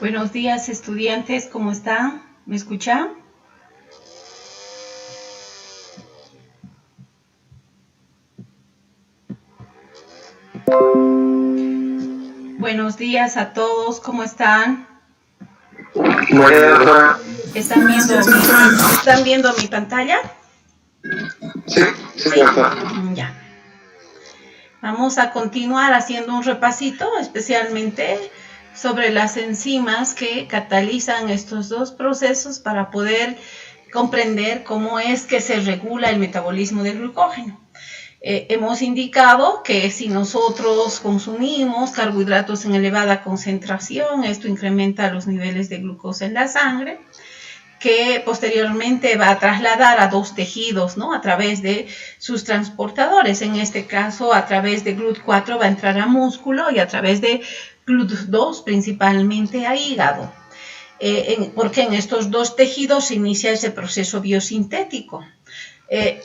Buenos días, estudiantes, ¿cómo están? ¿Me escuchan? Buenos días a todos, ¿cómo están? ¿Están viendo mi pantalla? Sí. Ya. Vamos a continuar haciendo un repasito, especialmente sobre las enzimas que catalizan estos dos procesos para poder comprender cómo es que se regula el metabolismo del glucógeno. Hemos indicado que si nosotros consumimos carbohidratos en elevada concentración, esto incrementa los niveles de glucosa en la sangre, que posteriormente va a trasladar a dos tejidos, ¿no? A través de sus transportadores. En este caso, a través de GLUT4 va a entrar a músculo y a través de GLUT2 principalmente a hígado. Porque en estos dos tejidos se inicia ese proceso biosintético.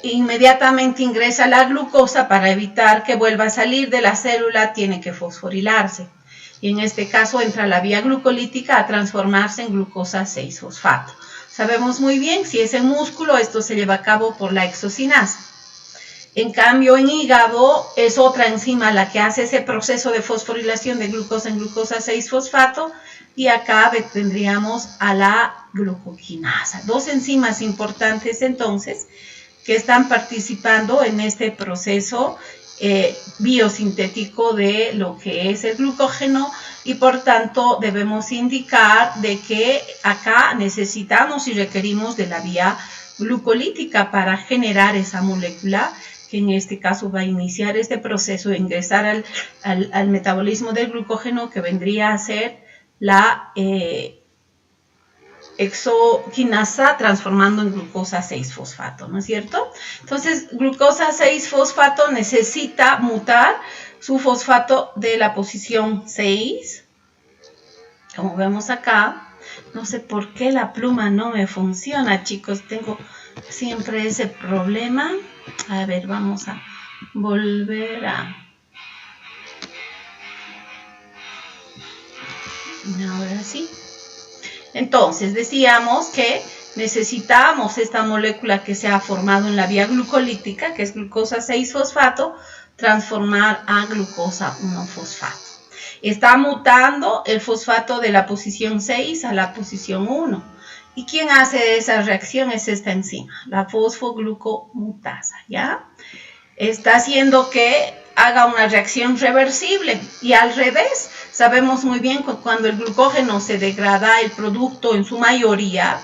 Inmediatamente ingresa la glucosa para evitar que vuelva a salir de la célula, tiene que fosforilarse. Y en este caso entra la vía glucolítica a transformarse en glucosa 6-fosfato. Sabemos muy bien, si es en músculo, esto se lleva a cabo por la hexocinasa. En cambio, en hígado es otra enzima la que hace ese proceso de fosforilación de glucosa en glucosa 6-fosfato, y acá tendríamos a la glucoquinasa. Dos enzimas importantes entonces que están participando en este proceso biosintético de lo que es el glucógeno, y por tanto debemos indicar de que acá necesitamos y requerimos de la vía glucolítica para generar esa molécula que en este caso va a iniciar este proceso de ingresar al metabolismo del glucógeno, que vendría a ser la hexoquinasa transformando en glucosa 6-fosfato, ¿no es cierto? Entonces, glucosa 6-fosfato necesita mutar su fosfato de la posición 6, como vemos acá. No sé por qué la pluma no me funciona, chicos, tengo siempre ese problema. A ver, vamos a volver a... Ahora sí. Entonces, decíamos que necesitamos esta molécula que se ha formado en la vía glucolítica, que es glucosa 6-fosfato, transformar a glucosa 1-fosfato. Está mutando el fosfato de la posición 6 a la posición 1. ¿Y quién hace esa reacción? Es esta enzima, la fosfoglucomutasa, ¿ya? Está haciendo que haga una reacción reversible, y al revés, sabemos muy bien que cuando el glucógeno se degrada, el producto en su mayoría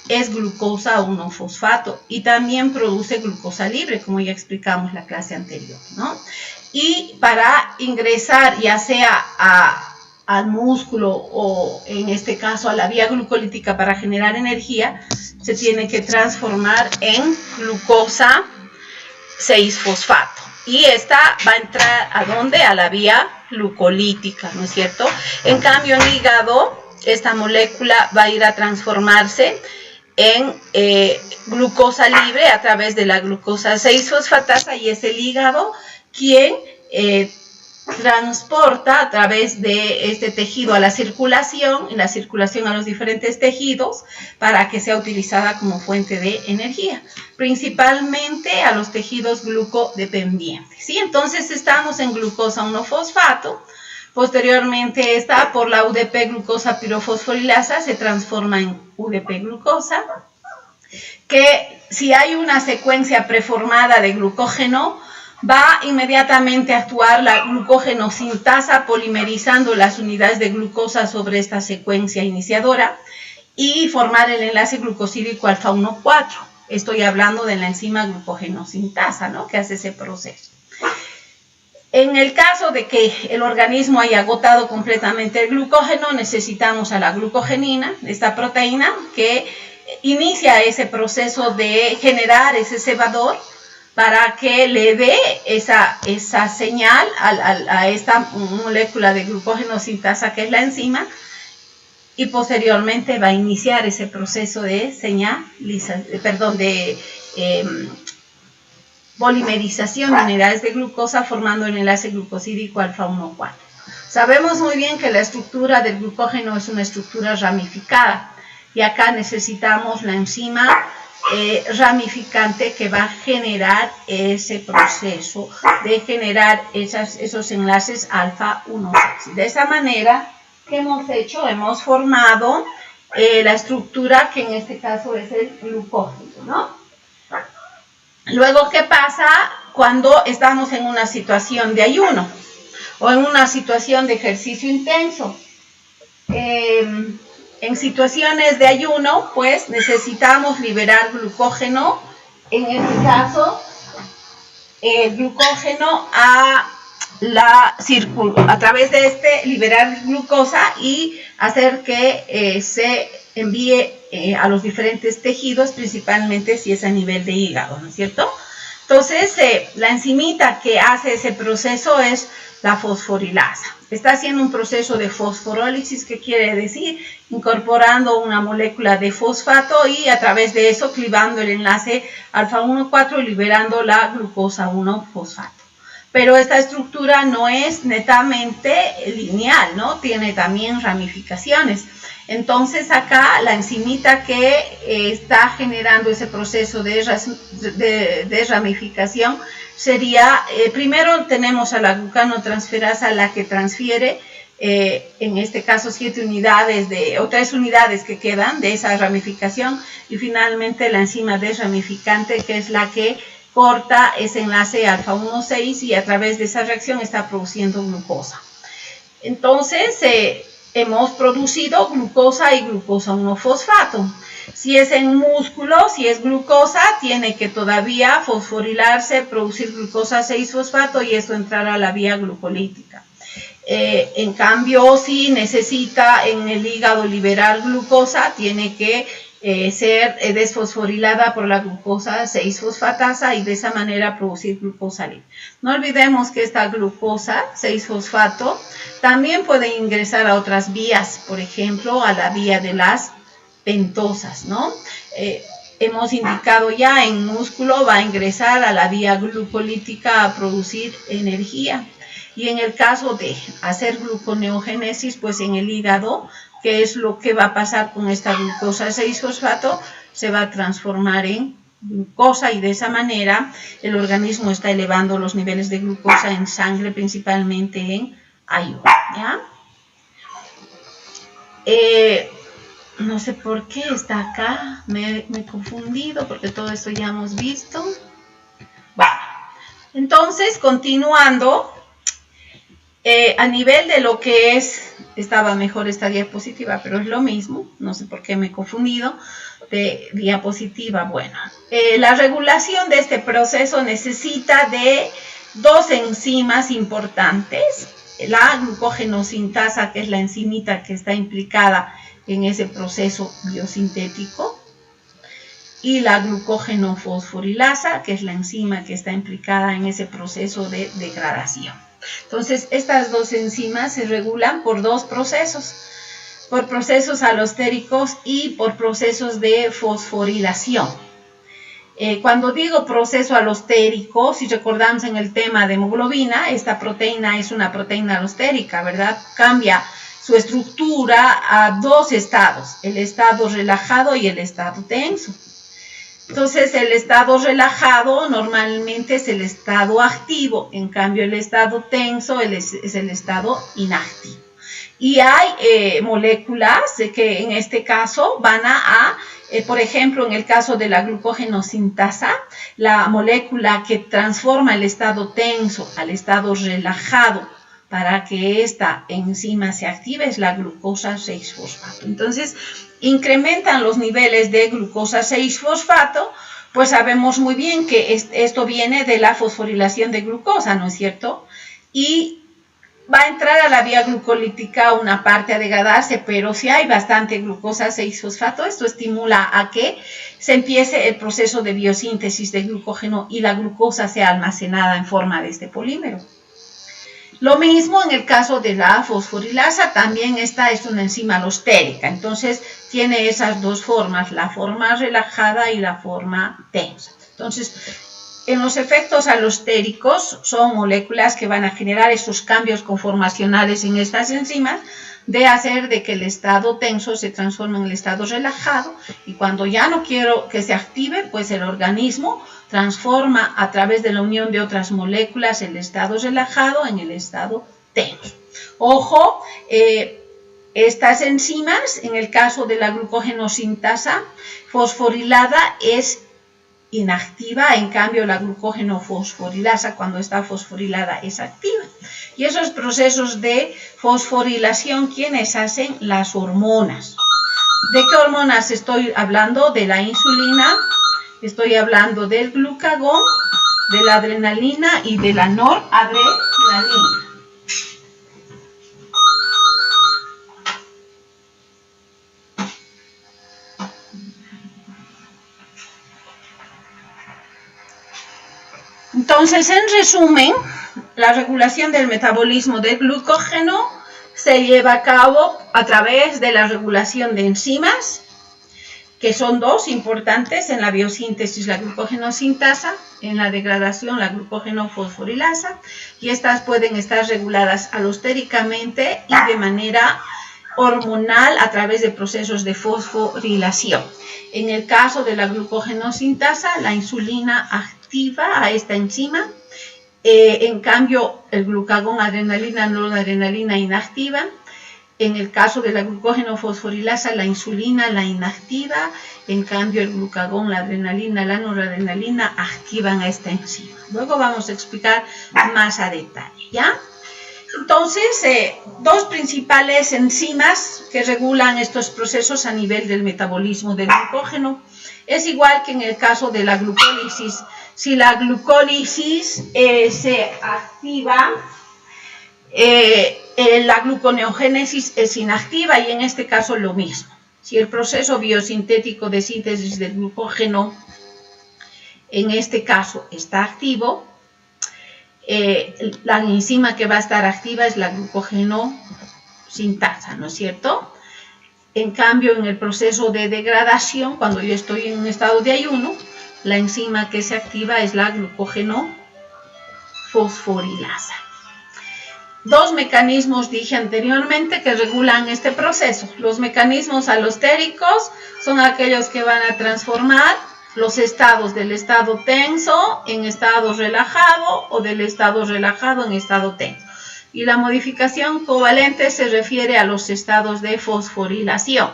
es glucosa 1-fosfato, y también produce glucosa libre, como ya explicamos la clase anterior, ¿no? Y para ingresar ya sea al músculo o en este caso a la vía glucolítica para generar energía, se tiene que transformar en glucosa 6-fosfato. Y esta va a entrar ¿a dónde? A la vía glucolítica, ¿no es cierto? En cambio, en hígado, esta molécula va a ir a transformarse en glucosa libre a través de la glucosa 6-fosfatasa, y es el hígado quien transporta a través de este tejido a la circulación, en la circulación a los diferentes tejidos, para que sea utilizada como fuente de energía, principalmente a los tejidos glucodependientes, ¿sí? Entonces estamos en glucosa 1-fosfato, posteriormente esta por la UDP glucosa pirofosforilasa se transforma en UDP glucosa, que si hay una secuencia preformada de glucógeno, va inmediatamente a actuar la glucógeno-sintasa polimerizando las unidades de glucosa sobre esta secuencia iniciadora y formar el enlace glucosídico alfa 1,4. Estoy hablando de la enzima glucógeno-sintasa, ¿no?, que hace ese proceso. En el caso de que el organismo haya agotado completamente el glucógeno, necesitamos a la glucogenina, esta proteína que inicia ese proceso de generar ese cebador, para que le dé esa señal a esta molécula de glucógeno sintasa que es la enzima, y posteriormente va a iniciar ese proceso de polimerización de unidades de glucosa formando el enlace glucosídico alfa 1,4. Sabemos muy bien que la estructura del glucógeno es una estructura ramificada y acá necesitamos la enzima ramificante que va a generar ese proceso de generar esos enlaces alfa 1,6. De esa manera, ¿qué hemos hecho? Hemos formado la estructura que en este caso es el glucógeno, ¿no? Luego, ¿qué pasa cuando estamos en una situación de ayuno o en una situación de ejercicio intenso? En situaciones de ayuno, pues necesitamos liberar glucógeno, en este caso, glucógeno a través de liberar glucosa y hacer que se envíe a los diferentes tejidos, principalmente si es a nivel de hígado, ¿no es cierto? Entonces, la enzimita que hace ese proceso es la fosforilasa. Está haciendo un proceso de fosforólisis, que quiere decir incorporando una molécula de fosfato y a través de eso clivando el enlace alfa 1,4 y liberando la glucosa 1-fosfato. Pero esta estructura no es netamente lineal, ¿no? Tiene también ramificaciones. Entonces acá la enzimita que está generando ese proceso de ramificación sería, primero tenemos a la glucanotransferasa, la que transfiere, en este caso 7 unidades o 3 unidades que quedan de esa ramificación, y finalmente la enzima desramificante, que es la que corta ese enlace alfa 1,6 y a través de esa reacción está produciendo glucosa. Entonces, hemos producido glucosa y glucosa 1-fosfato. Si es en músculo, si es glucosa, tiene que todavía fosforilarse, producir glucosa 6-fosfato y eso entrar a la vía glucolítica. En cambio, si necesita en el hígado liberar glucosa, tiene que ser desfosforilada por la glucosa 6-fosfatasa y de esa manera producir glucosa libre. No olvidemos que esta glucosa 6-fosfato también puede ingresar a otras vías, por ejemplo, a la vía de las pentosas, ¿no? Hemos indicado ya en músculo va a ingresar a la vía glucolítica a producir energía. Y en el caso de hacer gluconeogénesis, pues en el hígado, ¿qué es lo que va a pasar con esta glucosa 6-fosfato? Se va a transformar en glucosa y de esa manera el organismo está elevando los niveles de glucosa en sangre, principalmente en ayuno, ¿ya? No sé por qué está acá, me he confundido porque todo esto ya hemos visto. Bueno, entonces, continuando, a nivel de lo que estaba mejor esta diapositiva, pero es lo mismo, no sé por qué me he confundido de diapositiva. Bueno, la regulación de este proceso necesita de dos enzimas importantes, la glucógenosintasa, que es la enzimita que está implicada en ese proceso biosintético, y la glucógenofosforilasa, que es la enzima que está implicada en ese proceso de degradación. Entonces, estas dos enzimas se regulan por dos procesos, por procesos alostéricos y por procesos de fosforilación. Cuando digo proceso alostérico, si recordamos en el tema de hemoglobina, esta proteína es una proteína alostérica, ¿verdad? Cambia su estructura a dos estados, el estado relajado y el estado tenso. Entonces, el estado relajado normalmente es el estado activo, en cambio el estado tenso es el estado inactivo. Y hay moléculas que en este caso van por ejemplo, en el caso de la glucógenosintasa, la molécula que transforma el estado tenso al estado relajado para que esta enzima se active es la glucosa 6-fosfato. Entonces, incrementan los niveles de glucosa 6-fosfato, pues sabemos muy bien que esto viene de la fosforilación de glucosa, ¿no es cierto? Y va a entrar a la vía glucolítica una parte a degradarse, pero si hay bastante glucosa 6-fosfato, esto estimula a que se empiece el proceso de biosíntesis de glucógeno y la glucosa sea almacenada en forma de este polímero. Lo mismo en el caso de la fosforilasa, también esta es una enzima alostérica, entonces tiene esas dos formas, la forma relajada y la forma tensa. Entonces, en los efectos alostéricos son moléculas que van a generar estos cambios conformacionales en estas enzimas de hacer de que el estado tenso se transforme en el estado relajado, y cuando ya no quiero que se active, pues el organismo transforma a través de la unión de otras moléculas el estado relajado en el estado tenso. Ojo, estas enzimas, en el caso de la glucógeno-sintasa fosforilada, es inactiva, en cambio la glucógeno-fosforilasa, cuando está fosforilada, es activa. Y esos procesos de fosforilación, ¿quiénes hacen? Las hormonas. ¿De qué hormonas estoy hablando? De la insulina, estoy hablando del glucagón, de la adrenalina y de la noradrenalina. Entonces, en resumen, la regulación del metabolismo del glucógeno se lleva a cabo a través de la regulación de enzimas, que son dos importantes en la biosíntesis, la glucógeno-sintasa, en la degradación la glucógeno-fosforilasa, y estas pueden estar reguladas alostéricamente y de manera hormonal a través de procesos de fosforilación. En el caso de la glucógeno-sintasa, la insulina activa a esta enzima, en cambio el glucagón, adrenalina, noradrenalina inactiva. En el caso de la glucógeno-fosforilasa, la insulina la inactiva, en cambio el glucagón, la adrenalina, la noradrenalina activan a esta enzima. Luego vamos a explicar más a detalle, ¿ya? Entonces, dos principales enzimas que regulan estos procesos a nivel del metabolismo del glucógeno. Es igual que en el caso de la glucólisis. Si la glucólisis se activa, la gluconeogénesis es inactiva, y en este caso lo mismo. Si el proceso biosintético de síntesis del glucógeno en este caso está activo, la enzima que va a estar activa es la glucógeno-sintasa, ¿no es cierto? En cambio, en el proceso de degradación, cuando yo estoy en un estado de ayuno, la enzima que se activa es la glucógeno-fosforilasa. Dos mecanismos dije anteriormente que regulan este proceso. Los mecanismos alostéricos son aquellos que van a transformar los estados del estado tenso en estado relajado o del estado relajado en estado tenso. Y la modificación covalente se refiere a los estados de fosforilación.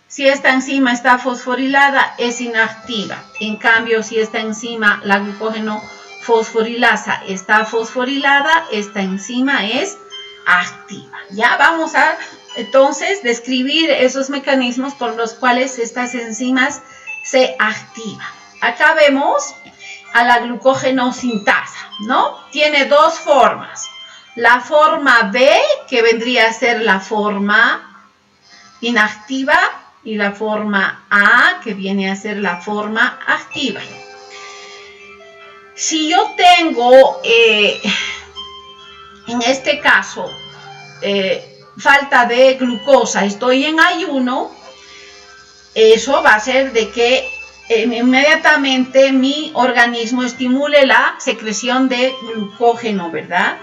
Si esta enzima está fosforilada, es inactiva. En cambio, si esta enzima, la glucógeno-fosforilasa, está fosforilada, esta enzima es activa. Ya vamos a entonces describir esos mecanismos por los cuales estas enzimas se activan. Acá vemos a la glucógeno-sintasa, ¿no? Tiene dos formas. La forma B, que vendría a ser la forma inactiva, y la forma A, que viene a ser la forma activa. Si yo tengo, en este caso, falta de glucosa, estoy en ayuno, eso va a hacer de que inmediatamente mi organismo estimule la secreción de glucógeno, ¿verdad?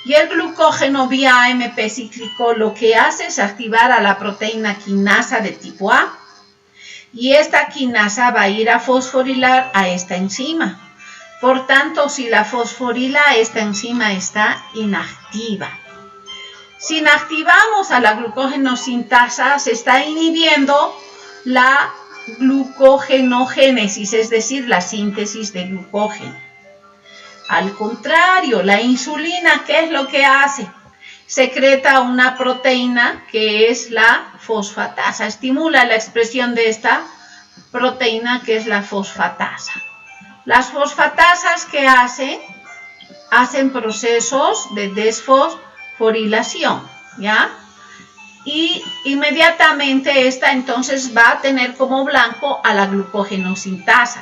Y el glucógeno vía AMP cíclico lo que hace es activar a la proteína quinasa de tipo A. Y esta quinasa va a ir a fosforilar a esta enzima. Por tanto, si la fosforila, esta enzima está inactiva. Si inactivamos a la glucógeno-sintasa, se está inhibiendo la glucogenogénesis, es decir, la síntesis de glucógeno. Al contrario, la insulina, ¿qué es lo que hace? Secreta una proteína que es la fosfatasa, estimula la expresión de esta proteína que es la fosfatasa. Las fosfatasas, ¿qué hacen? Hacen procesos de desfosforilación, ¿ya? Y inmediatamente esta entonces va a tener como blanco a la glucógeno-sintasa.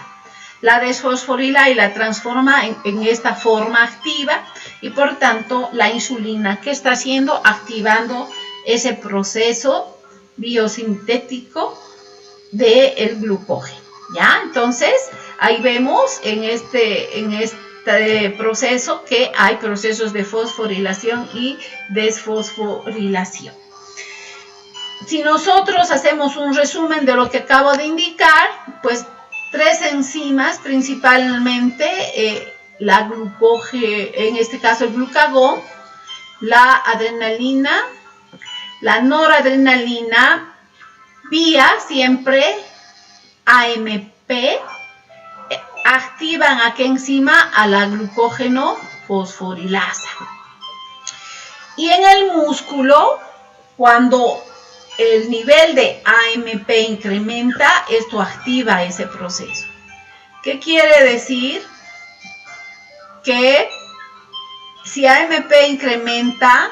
La desfosforila y la transforma en esta forma activa, y por tanto la insulina, ¿qué está haciendo? Activando ese proceso biosintético del glucógeno. ¿Ya? Entonces, ahí vemos en este proceso que hay procesos de fosforilación y desfosforilación. Si nosotros hacemos un resumen de lo que acabo de indicar, pues 3 enzimas principalmente, la en este caso el glucagón, la adrenalina, la noradrenalina, vía siempre AMP, activan a qué enzima, a la glucógeno fosforilasa. Y en el músculo, cuando el nivel de AMP incrementa, esto activa ese proceso. ¿Qué quiere decir? Que si AMP incrementa,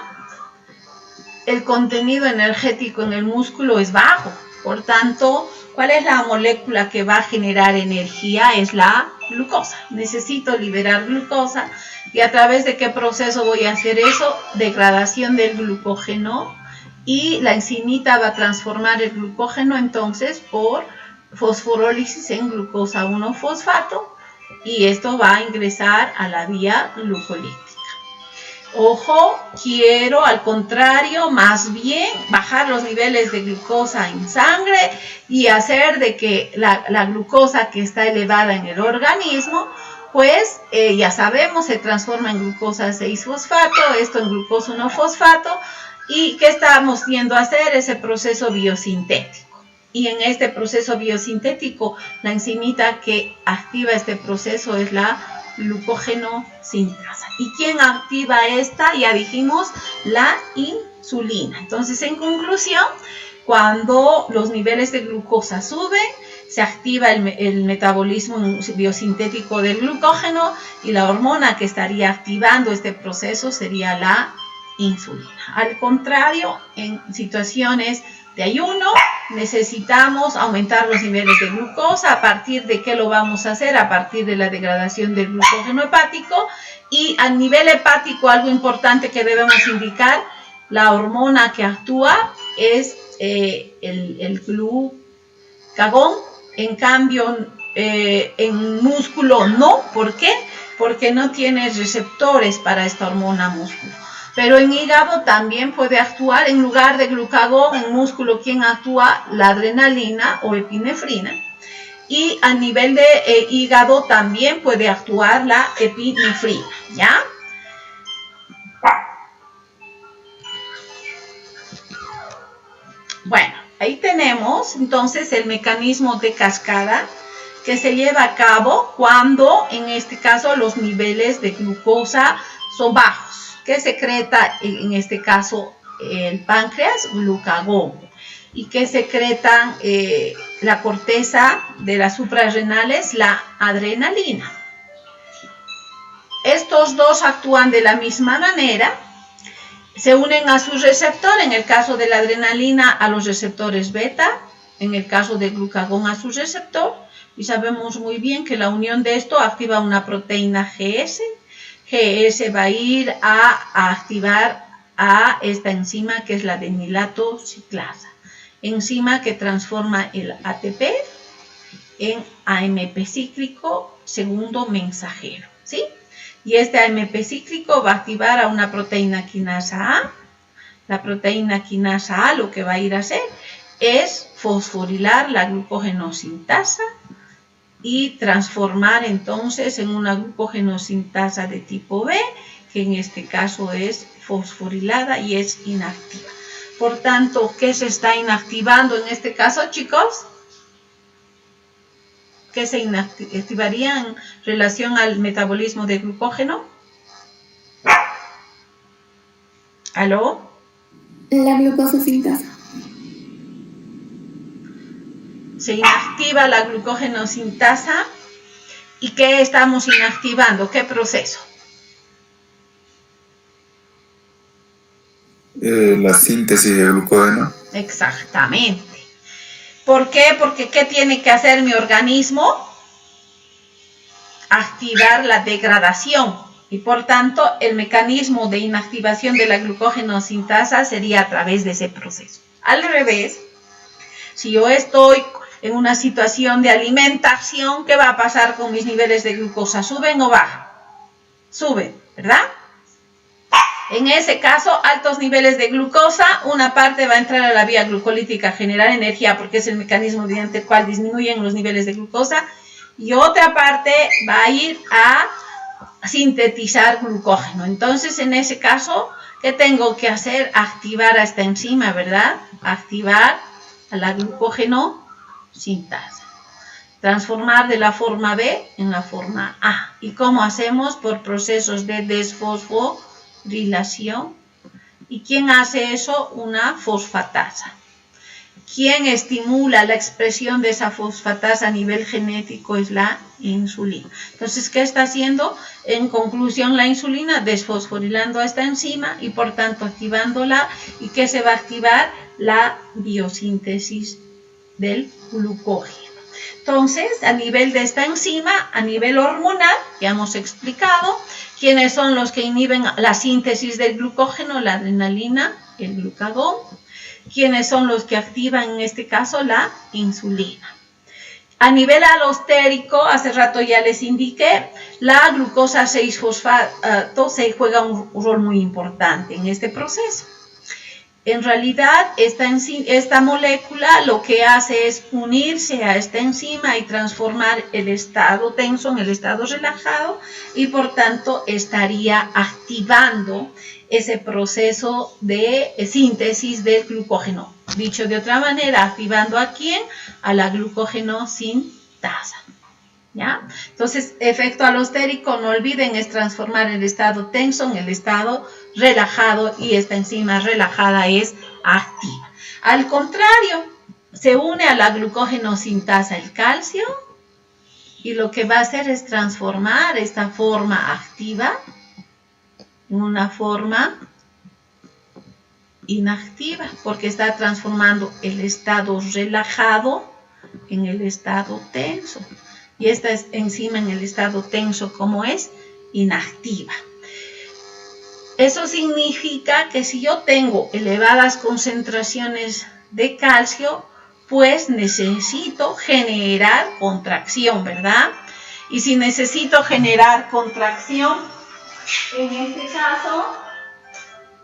el contenido energético en el músculo es bajo. Por tanto, ¿cuál es la molécula que va a generar energía? Es la glucosa. Necesito liberar glucosa. ¿Y a través de qué proceso voy a hacer eso? Degradación del glucógeno. Y la enzimita va a transformar el glucógeno entonces por fosforólisis en glucosa 1-fosfato. Y esto va a ingresar a la vía glucolítica. Ojo, quiero al contrario, más bien bajar los niveles de glucosa en sangre y hacer de que la glucosa que está elevada en el organismo, pues ya sabemos, se transforma en glucosa 6-fosfato, esto en glucosa 1-fosfato, y ¿qué estamos viendo hacer? Ese proceso biosintético. Y en este proceso biosintético, la enzimita que activa este proceso es la glucógeno sintasa. ¿Y quién activa esta? Ya dijimos, la insulina. Entonces, en conclusión, cuando los niveles de glucosa suben, se activa el metabolismo biosintético del glucógeno y la hormona que estaría activando este proceso sería la insulina. Al contrario, en situaciones de ayuno, necesitamos aumentar los niveles de glucosa. ¿A partir de qué lo vamos a hacer? A partir de la degradación del glucógeno hepático. Y a nivel hepático, algo importante que debemos indicar, la hormona que actúa es el glucagón. En cambio, en músculo no. ¿Por qué? Porque no tiene receptores para esta hormona músculo. Pero en hígado también puede actuar, en lugar de glucagón, en músculo, ¿quién actúa? La adrenalina o epinefrina. Y a nivel de hígado también puede actuar la epinefrina, ¿ya? Bueno, ahí tenemos entonces el mecanismo de cascada que se lleva a cabo cuando, en este caso, los niveles de glucosa son bajos. ¿Qué secreta en este caso el páncreas? Glucagón. ¿Y qué secretan la corteza de las suprarrenales? La adrenalina. Estos dos actúan de la misma manera, se unen a su receptor, en el caso de la adrenalina a los receptores beta, en el caso del glucagón a su receptor, y sabemos muy bien que la unión de esto activa una proteína GS. GS va a ir a activar a esta enzima que es la adenilato ciclasa, enzima que transforma el ATP en AMP cíclico segundo mensajero, ¿sí? Y este AMP cíclico va a activar a una proteína quinasa A. La proteína quinasa A lo que va a ir a hacer es fosforilar la glucógenosintasa y transformar entonces en una glucógenosintasa de tipo B, que en este caso es fosforilada y es inactiva. Por tanto, ¿qué se está inactivando en este caso, chicos? ¿Qué se inactivaría en relación al metabolismo de glucógeno? ¿Aló? La glucosa sintasa. Se inactiva la glucógenosintasa. ¿Y qué estamos inactivando? ¿Qué proceso? La síntesis de glucógeno. Exactamente. ¿Por qué? Porque ¿qué tiene que hacer mi organismo? Activar la degradación. Y por tanto, el mecanismo de inactivación de la glucógenosintasa sería a través de ese proceso. Al revés, si yo estoy en una situación de alimentación, ¿qué va a pasar con mis niveles de glucosa? ¿Suben o bajan? Suben, ¿verdad? En ese caso, altos niveles de glucosa, una parte va a entrar a la vía glucolítica a generar energía porque es el mecanismo mediante el cual disminuyen los niveles de glucosa, y otra parte va a ir a sintetizar glucógeno. Entonces, en ese caso, ¿qué tengo que hacer? Activar a esta enzima, ¿verdad? Activar a la glucógeno sintasa. Transformar de la forma B en la forma A. ¿Y cómo hacemos? Por procesos de desfosforilación. ¿Y quién hace eso? Una fosfatasa. ¿Quién estimula la expresión de esa fosfatasa a nivel genético? Es la insulina. Entonces, ¿qué está haciendo? En conclusión, la insulina desfosforilando a esta enzima y por tanto activándola. ¿Y qué se va a activar? La biosíntesis del glucógeno. Entonces, a nivel de esta enzima, a nivel hormonal, ya hemos explicado quiénes son los que inhiben la síntesis del glucógeno, la adrenalina, el glucagón. ¿Quiénes son los que activan en este caso la insulina? A nivel alostérico, hace rato ya les indiqué, la glucosa 6-fosfato se juega un rol muy importante en este proceso. En realidad, esta molécula lo que hace es unirse a esta enzima y transformar el estado tenso en el estado relajado y por tanto estaría activando ese proceso de síntesis del glucógeno. Dicho de otra manera, activando ¿a quién? A la glucógeno sintasa. ¿Ya? Entonces, efecto alostérico, no olviden, es transformar el estado tenso en el estado relajado y esta enzima relajada es activa. Al contrario, se une a la glucógeno sintasa el calcio y lo que va a hacer es transformar esta forma activa en una forma inactiva porque está transformando el estado relajado en el estado tenso. Y esta enzima en el estado tenso, ¿cómo es? Inactiva. Eso significa que si yo tengo elevadas concentraciones de calcio, pues necesito generar contracción, ¿verdad? Y si necesito generar contracción, en este caso,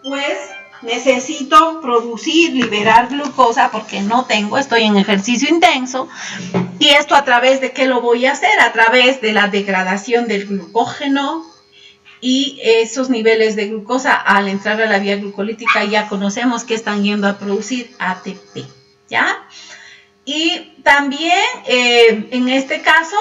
pues necesito producir, liberar glucosa porque no tengo, estoy en ejercicio intenso. ¿Y esto a través de qué lo voy a hacer? A través de la degradación del glucógeno y esos niveles de glucosa al entrar a la vía glucolítica ya conocemos que están yendo a producir ATP, ¿ya? Y también en este caso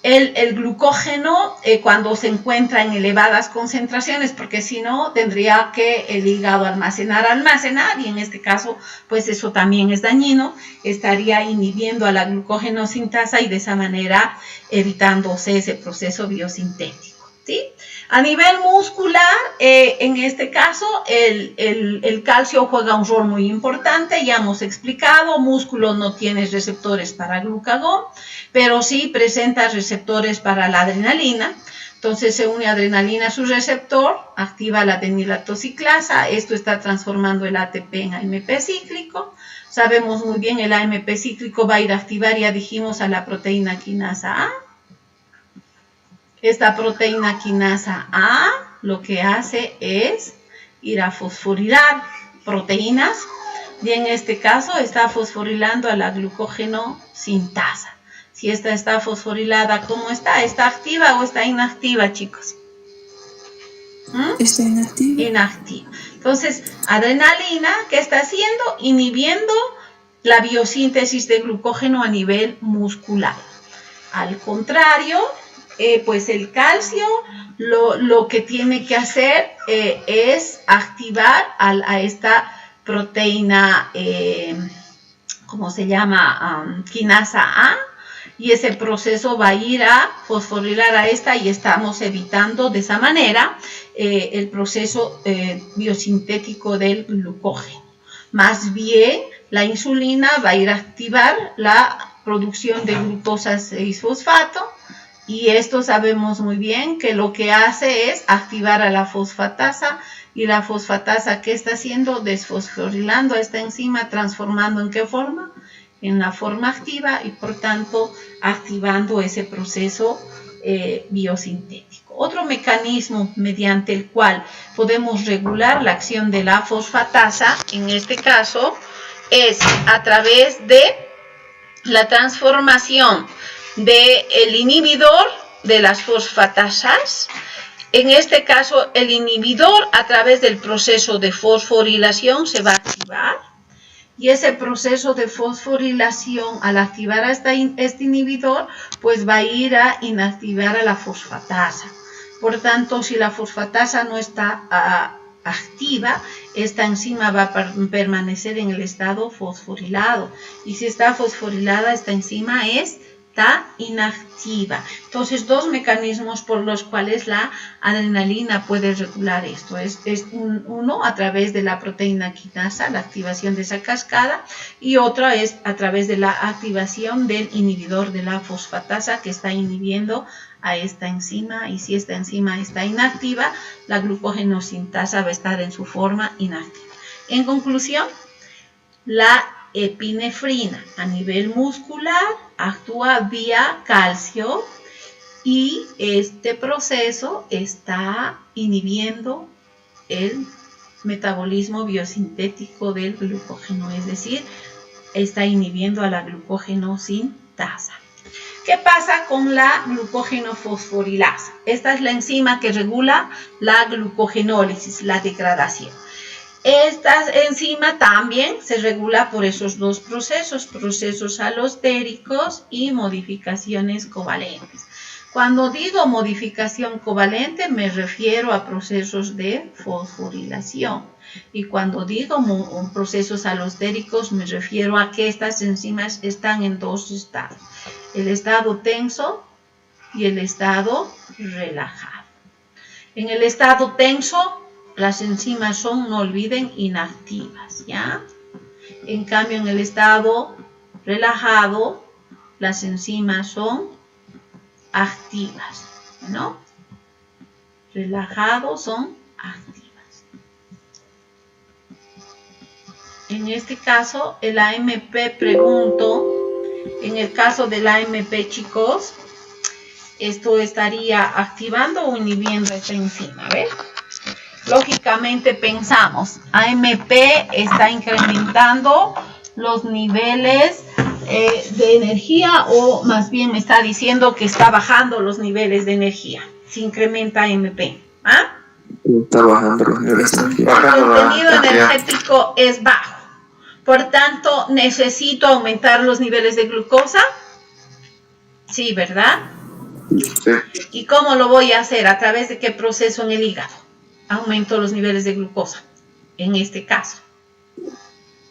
el glucógeno cuando se encuentra en elevadas concentraciones, porque si no tendría que el hígado almacenar y en este caso pues eso también es dañino, estaría inhibiendo a la glucógeno sintasa y de esa manera evitándose ese proceso biosintético, ¿sí? A nivel muscular, en este caso, el calcio juega un rol muy importante, ya hemos explicado, músculo no tiene receptores para glucagón, pero sí presenta receptores para la adrenalina. Entonces se une adrenalina a su receptor, activa la adenilatociclasa, esto está transformando el ATP en AMP cíclico. Sabemos muy bien, el AMP cíclico va a ir a activar, ya dijimos, a la proteína quinasa A. Esta proteína quinasa A lo que hace es ir a fosforilar proteínas y en este caso está fosforilando a la glucógeno sintasa. Si esta está fosforilada, ¿cómo está? ¿Está activa o está inactiva, chicos? Está inactiva. Inactiva. Entonces, adrenalina, ¿qué está haciendo? Inhibiendo la biosíntesis de glucógeno a nivel muscular. Al contrario, pues el calcio lo que tiene que hacer es activar a esta proteína, ¿cómo se llama? Quinasa A, y ese proceso va a ir a fosforilar a esta y estamos evitando de esa manera el proceso biosintético del glucógeno. Más bien, la insulina va a ir a activar la producción de glucosa 6-fosfato y esto sabemos muy bien que lo que hace es activar a la fosfatasa y la fosfatasa, ¿qué está haciendo? Desfosforilando a esta enzima, transformando ¿en qué forma? en la forma activa y por tanto activando ese proceso biosintético. Otro mecanismo mediante el cual podemos regular la acción de la fosfatasa, en este caso, es a través de la transformación del inhibidor de las fosfatasas. En este caso, el inhibidor a través del proceso de fosforilación se va a activar. Y ese proceso de fosforilación, al activar a este inhibidor, pues va a ir a inactivar a la fosfatasa. Por tanto, si la fosfatasa no está activa, esta enzima va a permanecer en el estado fosforilado. Y si está fosforilada, esta enzima está inactiva. Entonces, dos mecanismos por los cuales la adrenalina puede regular esto. Es uno a través de la proteína quinasa, la activación de esa cascada, y otra es a través de la activación del inhibidor de la fosfatasa que está inhibiendo a esta enzima, y si esta enzima está inactiva, la glucogenosintasa va a estar en su forma inactiva. En conclusión, la epinefrina a nivel muscular actúa vía calcio y este proceso está inhibiendo el metabolismo biosintético del glucógeno, es decir, está inhibiendo a la glucogenosintasa. ¿Qué pasa con la glucogenofosforilasa? Esta es la enzima que regula la glucogenólisis, la degradación. Esta enzima también se regula por esos dos procesos alostéricos y modificaciones covalentes. Cuando digo modificación covalente me refiero a procesos de fosforilación. Y cuando digo procesos alostéricos me refiero a que estas enzimas están en dos estados. El estado tenso y el estado relajado. En el estado tenso, las enzimas son, no olviden, inactivas, ¿ya? En cambio, en el estado relajado, las enzimas son activas, ¿no? Relajado son activas. En este caso, el AMP pregunto, en el caso del AMP, chicos, esto estaría activando o inhibiendo esta enzima, ¿ves? Lógicamente pensamos, AMP está incrementando los niveles de energía, o más bien me está diciendo que está bajando los niveles de energía. Si incrementa AMP, ¿ah? Está bajando los niveles de energía. El contenido energético es bajo. Por tanto, ¿necesito aumentar los niveles de glucosa? Sí, ¿verdad? Sí. ¿Y cómo lo voy a hacer? ¿A través de qué proceso en el hígado? Aumento los niveles de glucosa. En este caso,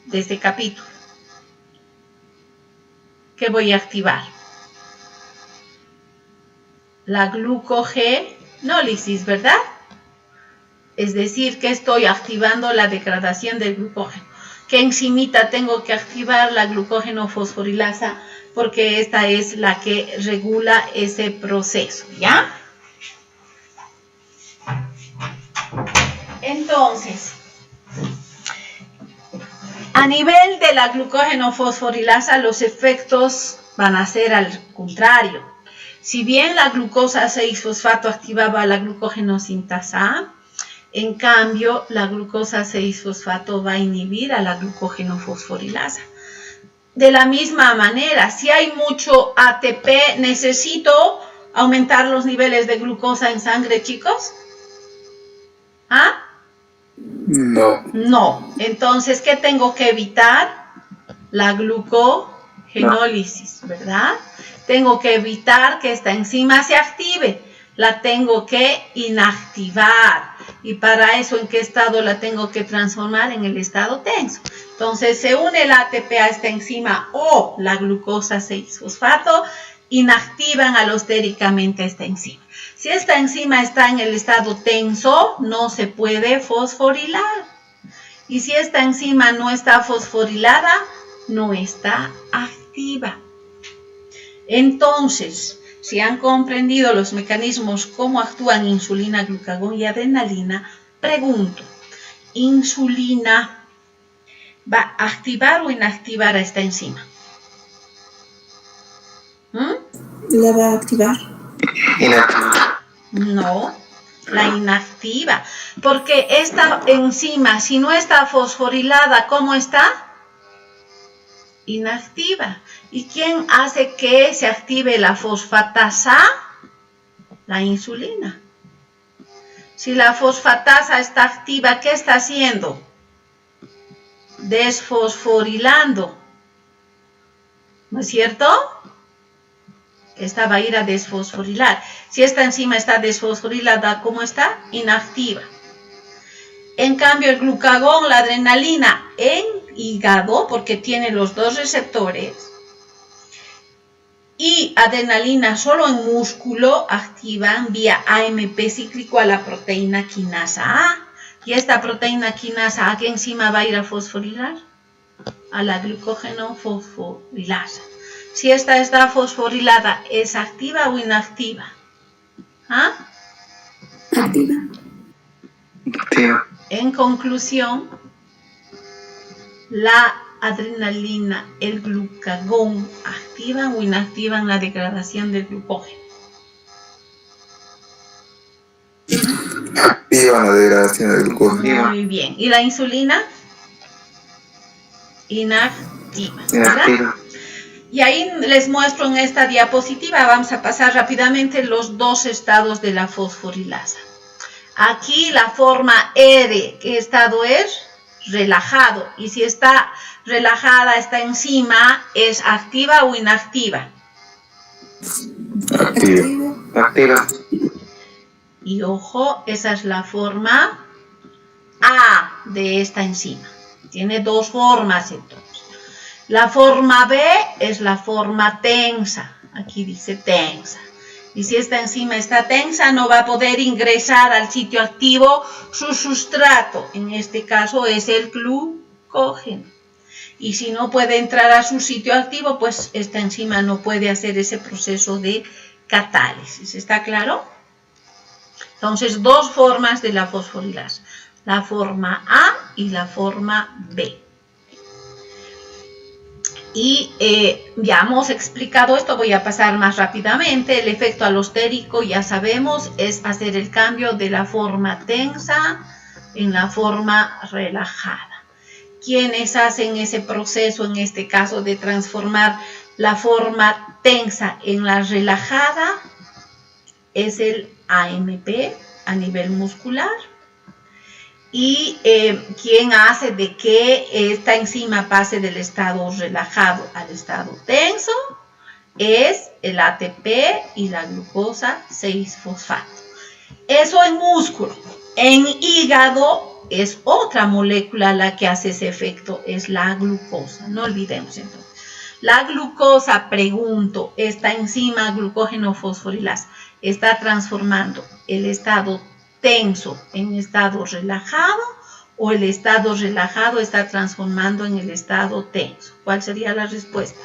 de este capítulo. ¿Qué voy a activar? La glucogenólisis, ¿verdad? Es decir, que estoy activando la degradación del glucógeno. ¿Qué enzimita tengo que activar? La glucogenofosforilasa, porque esta es la que regula ese proceso, ¿ya? Entonces, a nivel de la glucogenofosforilasa, los efectos van a ser al contrario. Si bien la glucosa 6-fosfato activaba la glucogenosintasa, en cambio, la glucosa 6-fosfato va a inhibir a la glucogenofosforilasa. De la misma manera, si hay mucho ATP, ¿necesito aumentar los niveles de glucosa en sangre, chicos? ¿Ah? No. No. Entonces, ¿qué tengo que evitar? La glucogenólisis, ¿verdad? Tengo que evitar que esta enzima se active. La tengo que inactivar. Y para eso, ¿en qué estado la tengo que transformar? En el estado tenso. Entonces, se une el ATP a esta enzima o la glucosa 6-fosfato, inactivan alostéricamente esta enzima. Si esta enzima está en el estado tenso, no se puede fosforilar. Y si esta enzima no está fosforilada, no está activa. Entonces, si han comprendido los mecanismos, cómo actúan insulina, glucagón y adrenalina, pregunto, ¿insulina va a activar o inactivar a esta enzima? la va a activar? Inactiva. No, la inactiva. Porque esta enzima, si no está fosforilada, ¿cómo está? Inactiva. ¿Y quién hace que se active la fosfatasa? La insulina. Si la fosfatasa está activa, ¿qué está haciendo? Desfosforilando. ¿No es cierto? Esta va a ir a desfosforilar. Si esta enzima está desfosforilada, ¿cómo está? Inactiva. En cambio, el glucagón, la adrenalina en hígado, porque tiene los dos receptores, y adrenalina solo en músculo, activan vía AMP cíclico a la proteína quinasa A. Y esta proteína quinasa A, ¿qué enzima va a ir a fosforilar? A la glucógeno fosforilasa. Si esta está fosforilada, ¿es activa o inactiva? ¿Ah? Activa. Activa. En conclusión, la adrenalina, el glucagón, ¿activan o inactivan la degradación del glucógeno? Activa la degradación del glucógeno. Muy bien. ¿Y la insulina? Inactiva. ¿Verdad? Inactiva. Y ahí les muestro en esta diapositiva, vamos a pasar rápidamente los dos estados de la fosforilasa. Aquí la forma R, ¿qué estado es? Relajado. Y si está relajada esta enzima, ¿es activa o inactiva? Activa. Activa. Y ojo, esa es la forma A de esta enzima. Tiene dos formas entonces. La forma B es la forma tensa. Aquí dice tensa. Y si esta enzima está tensa, no va a poder ingresar al sitio activo su sustrato. En este caso es el glucógeno. Y si no puede entrar a su sitio activo, pues esta enzima no puede hacer ese proceso de catálisis. ¿Está claro? Entonces, dos formas de la fosforilasa. La forma A y la forma B. Y ya hemos explicado esto, voy a pasar más rápidamente. El efecto alostérico, ya sabemos, es hacer el cambio de la forma tensa en la forma relajada. ¿Quiénes hacen ese proceso, en este caso, de transformar la forma tensa en la relajada? Es el AMP a nivel muscular. Y quien hace de que esta enzima pase del estado relajado al estado tenso es el ATP y la glucosa 6-fosfato. Eso en músculo. En hígado es otra molécula la que hace ese efecto, es la glucosa. No olvidemos entonces. La glucosa, pregunto, esta enzima glucógeno fosforilasa está transformando el estado tenso en estado relajado o el estado relajado está transformando en el estado tenso. ¿Cuál sería la respuesta?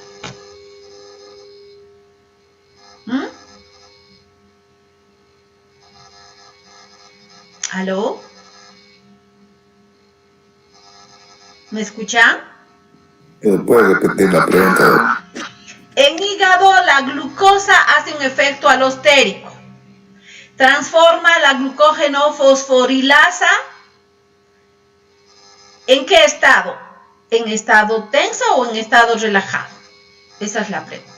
¿Aló? ¿Me escuchan? ¿Puede repetir la pregunta? En hígado la glucosa hace un efecto alostérico. Transforma la glucógeno fosforilasa ¿en qué estado? ¿En estado tenso o en estado relajado? Esa es la pregunta.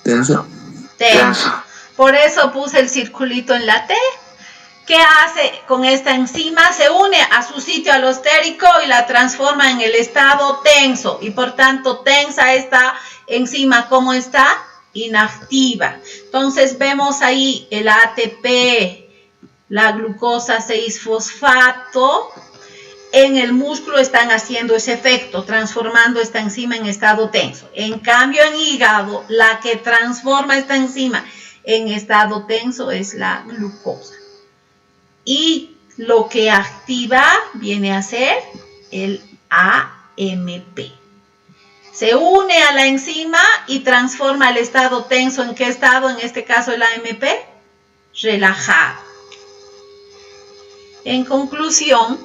Tenso. Tenso. Por eso puse el circulito en la T. ¿Qué hace con esta enzima? Se une a su sitio alostérico y la transforma en el estado tenso. Y por tanto, tensa esta enzima, ¿cómo está? Inactiva. Entonces vemos ahí el ATP, la glucosa 6-fosfato. En el músculo están haciendo ese efecto, transformando esta enzima en estado tenso. En cambio, en hígado, la que transforma esta enzima en estado tenso es la glucosa. Y lo que activa viene a ser el AMP. Se une a la enzima y transforma el estado tenso. ¿En qué estado? En este caso el AMP, relajado. En conclusión,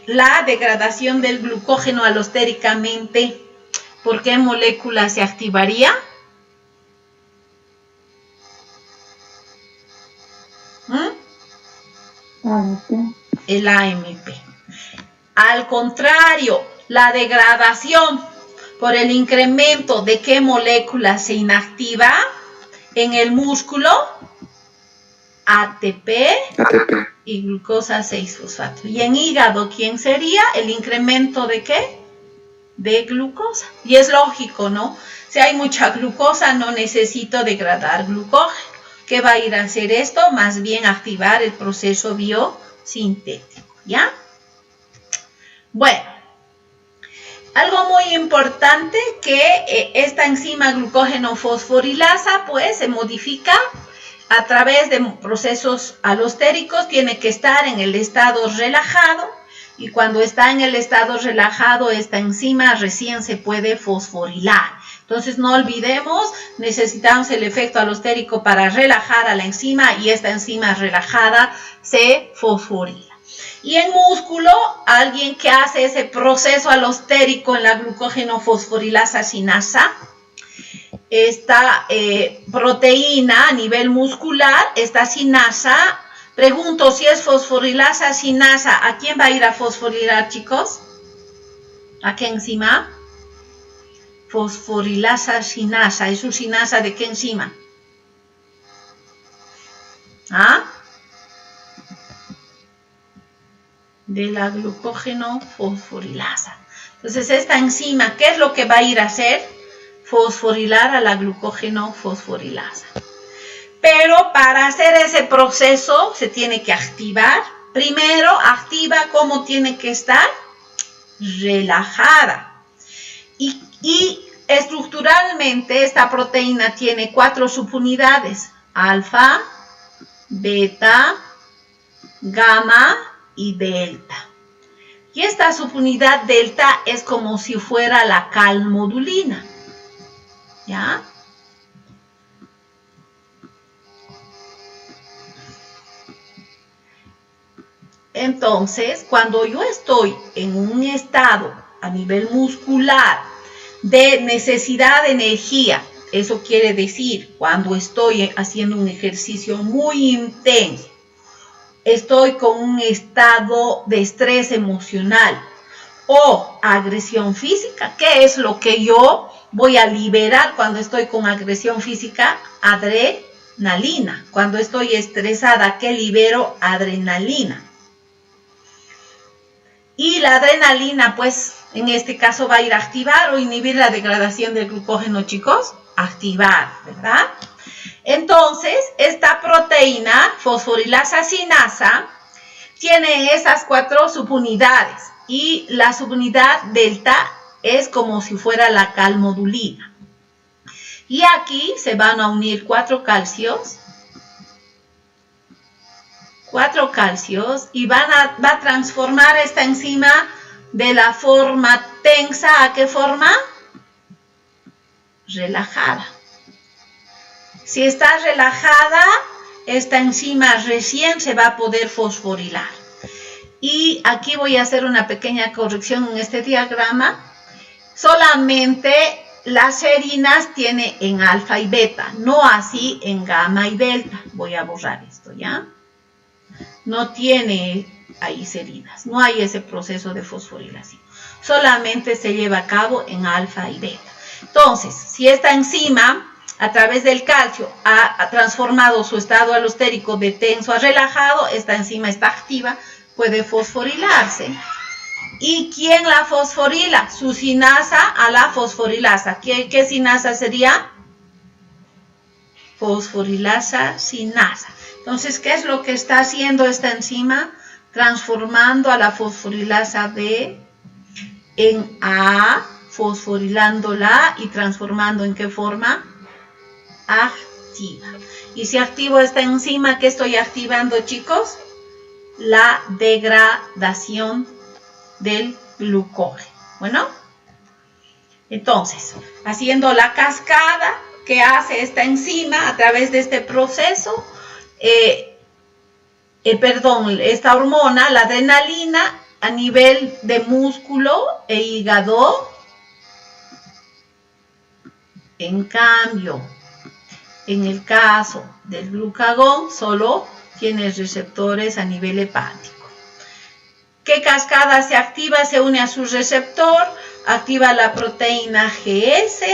la degradación del glucógeno alostéricamente ¿Por qué molécula se activaría? El AMP. Al contrario, la degradación por el incremento de qué molécula se inactiva en el músculo, ATP y glucosa 6-fosfato. Y en hígado, ¿quién sería? El incremento de ¿qué? De glucosa. Y es lógico, ¿no? Si hay mucha glucosa, no necesito degradar glucógeno. ¿Qué va a ir a hacer esto? Más bien activar el proceso biosintético, ¿ya? Bueno, algo muy importante que esta enzima glucógeno fosforilasa pues se modifica a través de procesos alostéricos, tiene que estar en el estado relajado y cuando está en el estado relajado esta enzima recién se puede fosforilar. Entonces no olvidemos, necesitamos el efecto alostérico para relajar a la enzima y esta enzima relajada se fosforila. Y en músculo, alguien que hace ese proceso alostérico en la glucógeno fosforilasa sinasa, esta proteína a nivel muscular, esta sinasa, pregunto si es fosforilasa sinasa, ¿a quién va a ir a fosforilar, chicos? ¿A qué enzima? Fosforilasa sinasa, ¿es su sinasa de qué enzima? ¿Ah? De la glucógeno fosforilasa. Entonces, esta enzima, ¿qué es lo que va a ir a hacer? Fosforilar a la glucógeno fosforilasa. Pero para hacer ese proceso se tiene que activar. Primero, activa cómo tiene que estar relajada. Y estructuralmente esta proteína tiene 4 subunidades: alfa, beta, gamma y delta. Y esta subunidad delta es como si fuera la calmodulina. ¿Ya? Entonces, cuando yo estoy en un estado a nivel muscular de necesidad de energía, eso quiere decir cuando estoy haciendo un ejercicio muy intenso, estoy con un estado de estrés emocional o agresión física, ¿qué es lo que yo voy a liberar cuando estoy con agresión física? Adrenalina. Cuando estoy estresada, ¿qué libero? Adrenalina. Y la adrenalina, pues, en este caso va a ir a activar o inhibir la degradación del glucógeno, chicos. Activar, ¿verdad? Entonces, esta proteína fosforilasa sinasa tiene esas 4 subunidades y la subunidad delta es como si fuera la calmodulina. Y aquí se van a unir 4 calcios. 4 calcios y va a transformar esta enzima de la forma tensa a ¿qué forma? Relajada. Si está relajada, esta enzima recién se va a poder fosforilar. Y aquí voy a hacer una pequeña corrección en este diagrama. Solamente las serinas tiene en alfa y beta, no así en gamma y delta. Voy a borrar esto, ¿ya? No tiene ahí serinas, no hay ese proceso de fosforilación. Solamente se lleva a cabo en alfa y beta. Entonces, si esta enzima a través del calcio ha transformado su estado alostérico de tenso a relajado, esta enzima está activa, puede fosforilarse. ¿Y quién la fosforila? Su sinasa a la fosforilasa. ¿Qué sinasa sería? Fosforilasa sinasa. Entonces, ¿qué es lo que está haciendo esta enzima? Transformando a la fosforilasa B en A, fosforilándola y transformando ¿en qué forma? Activa. Y si activo esta enzima, ¿qué estoy activando, chicos? La degradación del glucógeno. Bueno, entonces, haciendo la cascada que hace esta enzima a través de este proceso, esta hormona, la adrenalina, a nivel de músculo e hígado, En cambio, en el caso del glucagón, solo tiene receptores a nivel hepático. ¿Qué cascada se activa? Se une a su receptor, activa la proteína GS.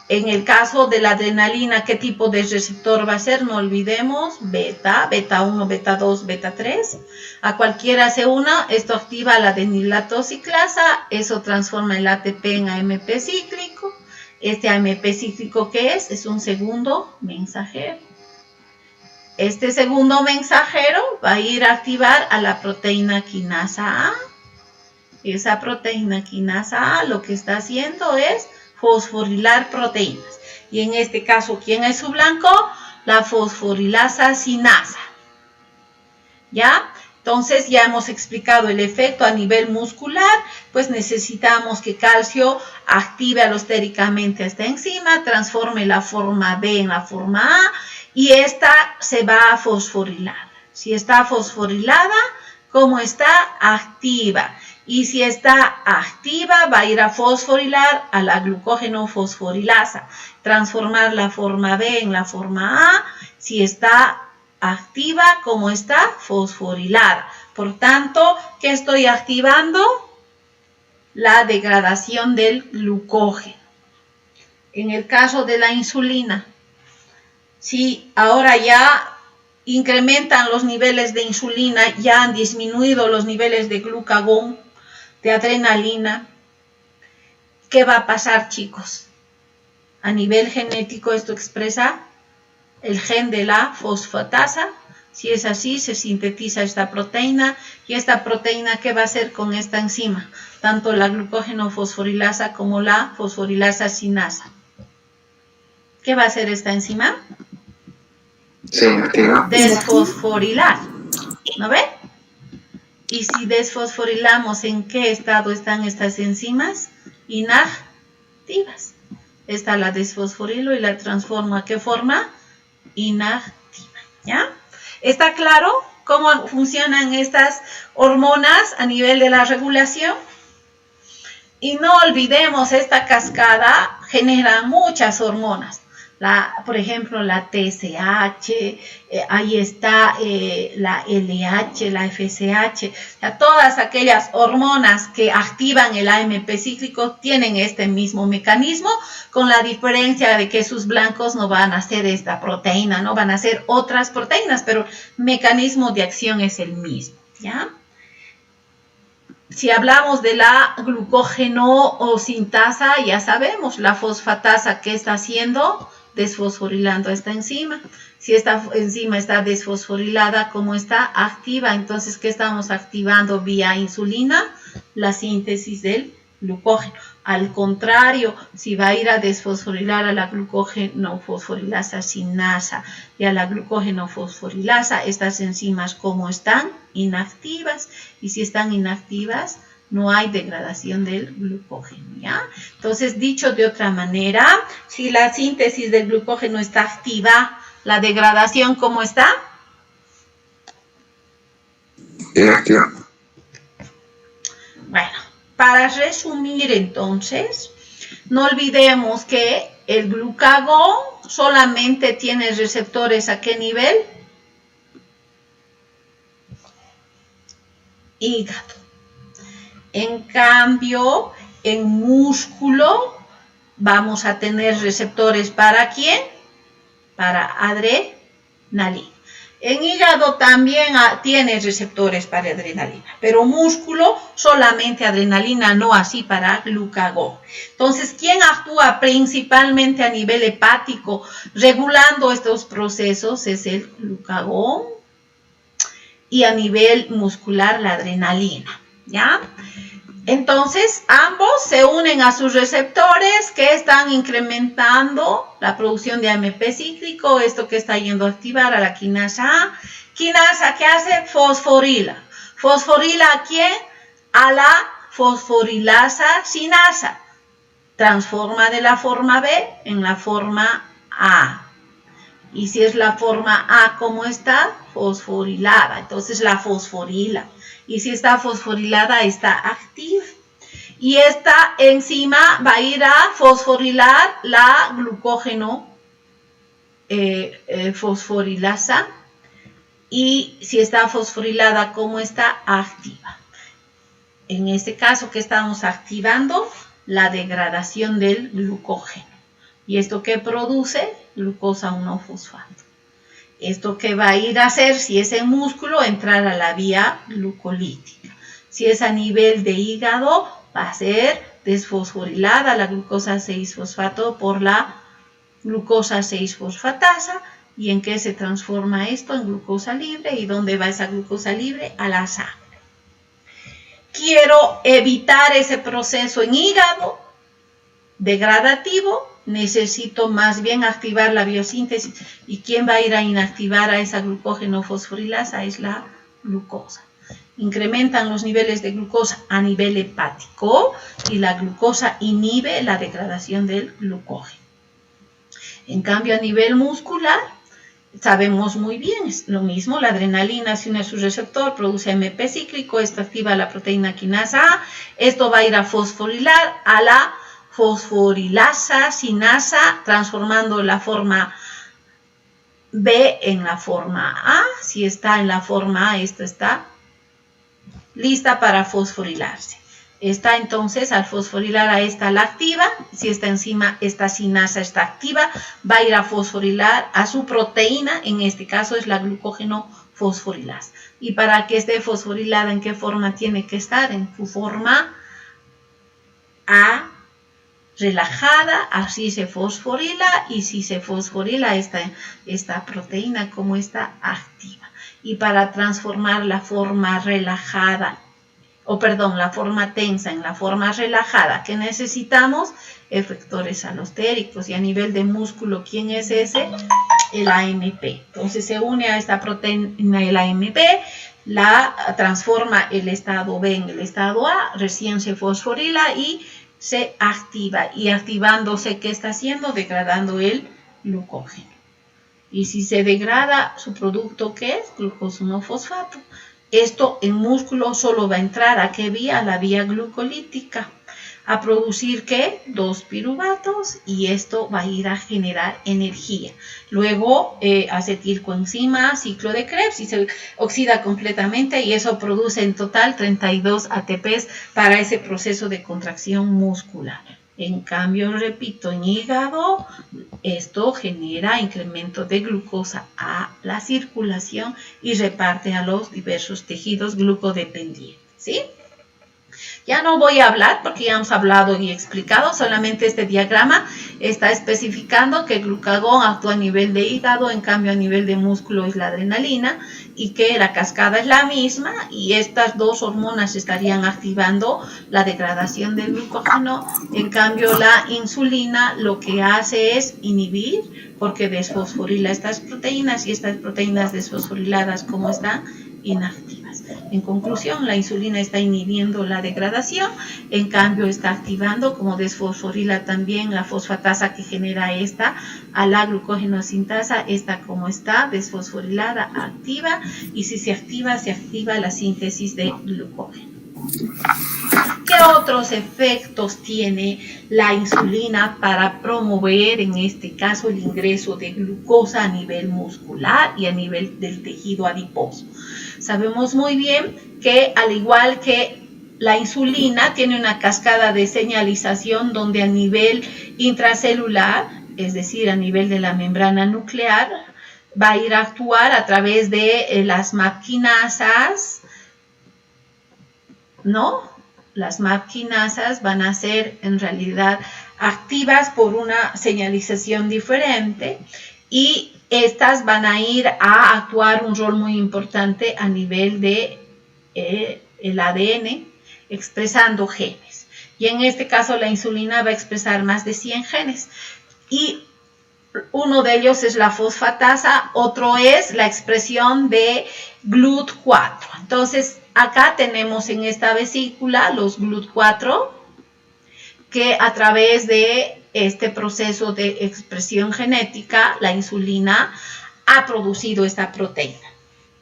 En el caso de la adrenalina, ¿qué tipo de receptor va a ser? No olvidemos, beta 1, beta 2, beta 3. A cualquiera se una, esto activa la adenilatociclasa, eso transforma el ATP en AMP cíclico. Este AMP cíclico, ¿qué es? Es un segundo mensajero. Este segundo mensajero va a ir a activar a la proteína quinasa A. Esa proteína quinasa A lo que está haciendo es fosforilar proteínas. Y en este caso, ¿quién es su blanco? La fosforilasa sinasa. ¿Ya? Entonces ya hemos explicado el efecto a nivel muscular, pues necesitamos que calcio active alostéricamente esta enzima, transforme la forma B en la forma A y esta se va a fosforilar. Si está fosforilada, ¿cómo está? Activa. Y si está activa, va a ir a fosforilar a la glucógeno fosforilasa, transformar la forma B en la forma A. Si está activa, ¿cómo está? Fosforilada. Por tanto, ¿qué estoy activando? La degradación del glucógeno. En el caso de la insulina, si ahora ya incrementan los niveles de insulina, ya han disminuido los niveles de glucagón, de adrenalina, ¿qué va a pasar, chicos? A nivel genético esto expresa el gen de la fosfatasa. Si es así, se sintetiza esta proteína y esta proteína, ¿qué va a hacer con esta enzima? Tanto la glucógeno fosforilasa como la fosforilasa sinasa. ¿Qué va a hacer esta enzima? Sí, activa. Desfosforilar. ¿No ve? Y si desfosforilamos, ¿en qué estado están estas enzimas? Inactivas. Esta la desfosforilo y la transformo ¿a qué forma? Inactiva. ¿Ya? ¿Está claro cómo funcionan estas hormonas a nivel de la regulación? Y no olvidemos, esta cascada genera muchas hormonas. Por ejemplo, la TSH, ahí está la LH, la FSH, todas aquellas hormonas que activan el AMP cíclico tienen este mismo mecanismo, con la diferencia de que sus blancos no van a ser esta proteína, no van a ser otras proteínas, pero el mecanismo de acción es el mismo, ¿ya? Si hablamos de la glucógeno o sintasa, ya sabemos, la fosfatasa, ¿qué está haciendo? Desfosforilando esta enzima. Si esta enzima está desfosforilada, ¿cómo está? Activa. Entonces, ¿qué estamos activando vía insulina? La síntesis del glucógeno. Al contrario, si va a ir a desfosforilar a la glucógeno fosforilasa sinasa y a la glucógeno fosforilasa, estas enzimas, ¿cómo están? Inactivas. Y si están inactivas, no hay degradación del glucógeno, ¿ya? Entonces, dicho de otra manera, si la síntesis del glucógeno está activa, ¿la degradación cómo está? Inactiva. Bueno, para resumir entonces, no olvidemos que el glucagón solamente tiene receptores ¿a qué nivel? Hígado. En cambio, en músculo vamos a tener receptores ¿para quién? Para adrenalina. En hígado también tiene receptores para adrenalina, pero músculo solamente adrenalina, no así para glucagón. Entonces, ¿quién actúa principalmente a nivel hepático regulando estos procesos? Es el glucagón y a nivel muscular la adrenalina, ¿ya? Entonces, ambos se unen a sus receptores que están incrementando la producción de AMP cíclico, esto que está yendo a activar a la quinasa A. Quinasa, ¿qué hace? Fosforila. ¿Fosforila a quién? A la fosforilasa sinasa. Transforma de la forma B en la forma A. Y si es la forma A, ¿cómo está? Fosforilada. Entonces la fosforila. Y si está fosforilada, está activa. Y esta enzima va a ir a fosforilar la glucógeno fosforilasa. Y si está fosforilada, ¿cómo está? Activa. En este caso, ¿qué estamos activando? La degradación del glucógeno. ¿Y esto qué produce? Glucosa 1-fosfato. ¿Esto qué va a ir a hacer? Si es en músculo, entrar a la vía glucolítica. Si es a nivel de hígado, va a ser desfosforilada la glucosa 6-fosfato por la glucosa 6-fosfatasa. ¿Y en qué se transforma esto? En glucosa libre. ¿Y dónde va esa glucosa libre? A la sangre. Quiero evitar ese proceso en hígado degradativo. Necesito más bien activar la biosíntesis. ¿Y quién va a ir a inactivar a esa glucógeno fosforilasa? Es la glucosa. Incrementan los niveles de glucosa a nivel hepático y la glucosa inhibe la degradación del glucógeno. En cambio, a nivel muscular, sabemos muy bien, es lo mismo, la adrenalina se une a su receptor, produce AMP cíclico, esto activa la proteína quinasa A, esto va a ir a fosforilar a la fosforilasa sinasa, transformando la forma B en la forma A. Si está en la forma A, esto está lista para fosforilarse. Esta entonces, al fosforilar a esta la activa, si esta enzima, esta sinasa está activa, va a ir a fosforilar a su proteína, en este caso es la glucógeno fosforilasa. Y para que esté fosforilada, ¿en qué forma tiene que estar? En su forma A relajada, así se fosforila, y si se fosforila esta proteína como está activa. Y para transformar la forma relajada, la forma tensa en la forma relajada, ¿qué necesitamos? Efectores alostéricos. Y a nivel de músculo, ¿quién es ese? El AMP. Entonces se une a esta proteína el AMP, la transforma el estado B en el estado A, recién se fosforila y se activa. Y activándose, ¿qué está haciendo? Degradando el glucógeno. Y si se degrada, ¿su producto qué es? Glucosa 1-fosfato. Esto en músculo solo va a entrar ¿a qué vía? A la vía glucolítica. A producir ¿qué? 2 piruvatos, y esto va a ir a generar energía. Luego acetilcoenzima, ciclo de Krebs, y se oxida completamente, y eso produce en total 32 ATPs para ese proceso de contracción muscular. En cambio, repito, en hígado, esto genera incremento de glucosa a la circulación y reparte a los diversos tejidos glucodependientes, ¿sí? Ya no voy a hablar porque ya hemos hablado y explicado, solamente este diagrama está especificando que el glucagón actúa a nivel de hígado, en cambio a nivel de músculo es la adrenalina, y que la cascada es la misma, y estas dos hormonas estarían activando la degradación del glucógeno. En cambio la insulina lo que hace es inhibir, porque desfosforila estas proteínas, y estas proteínas desfosforiladas, ¿cómo están? Inactivas. En conclusión, la insulina está inhibiendo la degradación, en cambio está activando, como desfosforila también la fosfatasa que genera esta a la glucógenosintasa, esta como está desfosforilada activa, y si se activa la síntesis de glucógeno. ¿Qué otros efectos tiene la insulina para promover, en este caso, el ingreso de glucosa a nivel muscular y a nivel del tejido adiposo? Sabemos muy bien que, al igual que la insulina, tiene una cascada de señalización donde a nivel intracelular, es decir, a nivel de la membrana nuclear, va a ir a actuar a través de las MAP quinasas, ¿no? Las MAP quinasas van a ser en realidad activas por una señalización diferente, y estas van a ir a actuar un rol muy importante a nivel de el ADN, expresando genes. Y en este caso la insulina va a expresar más de 100 genes. Y uno de ellos es la fosfatasa, otro es la expresión de GLUT4. Entonces, acá tenemos en esta vesícula los GLUT4, que a través de este proceso de expresión genética, la insulina ha producido esta proteína.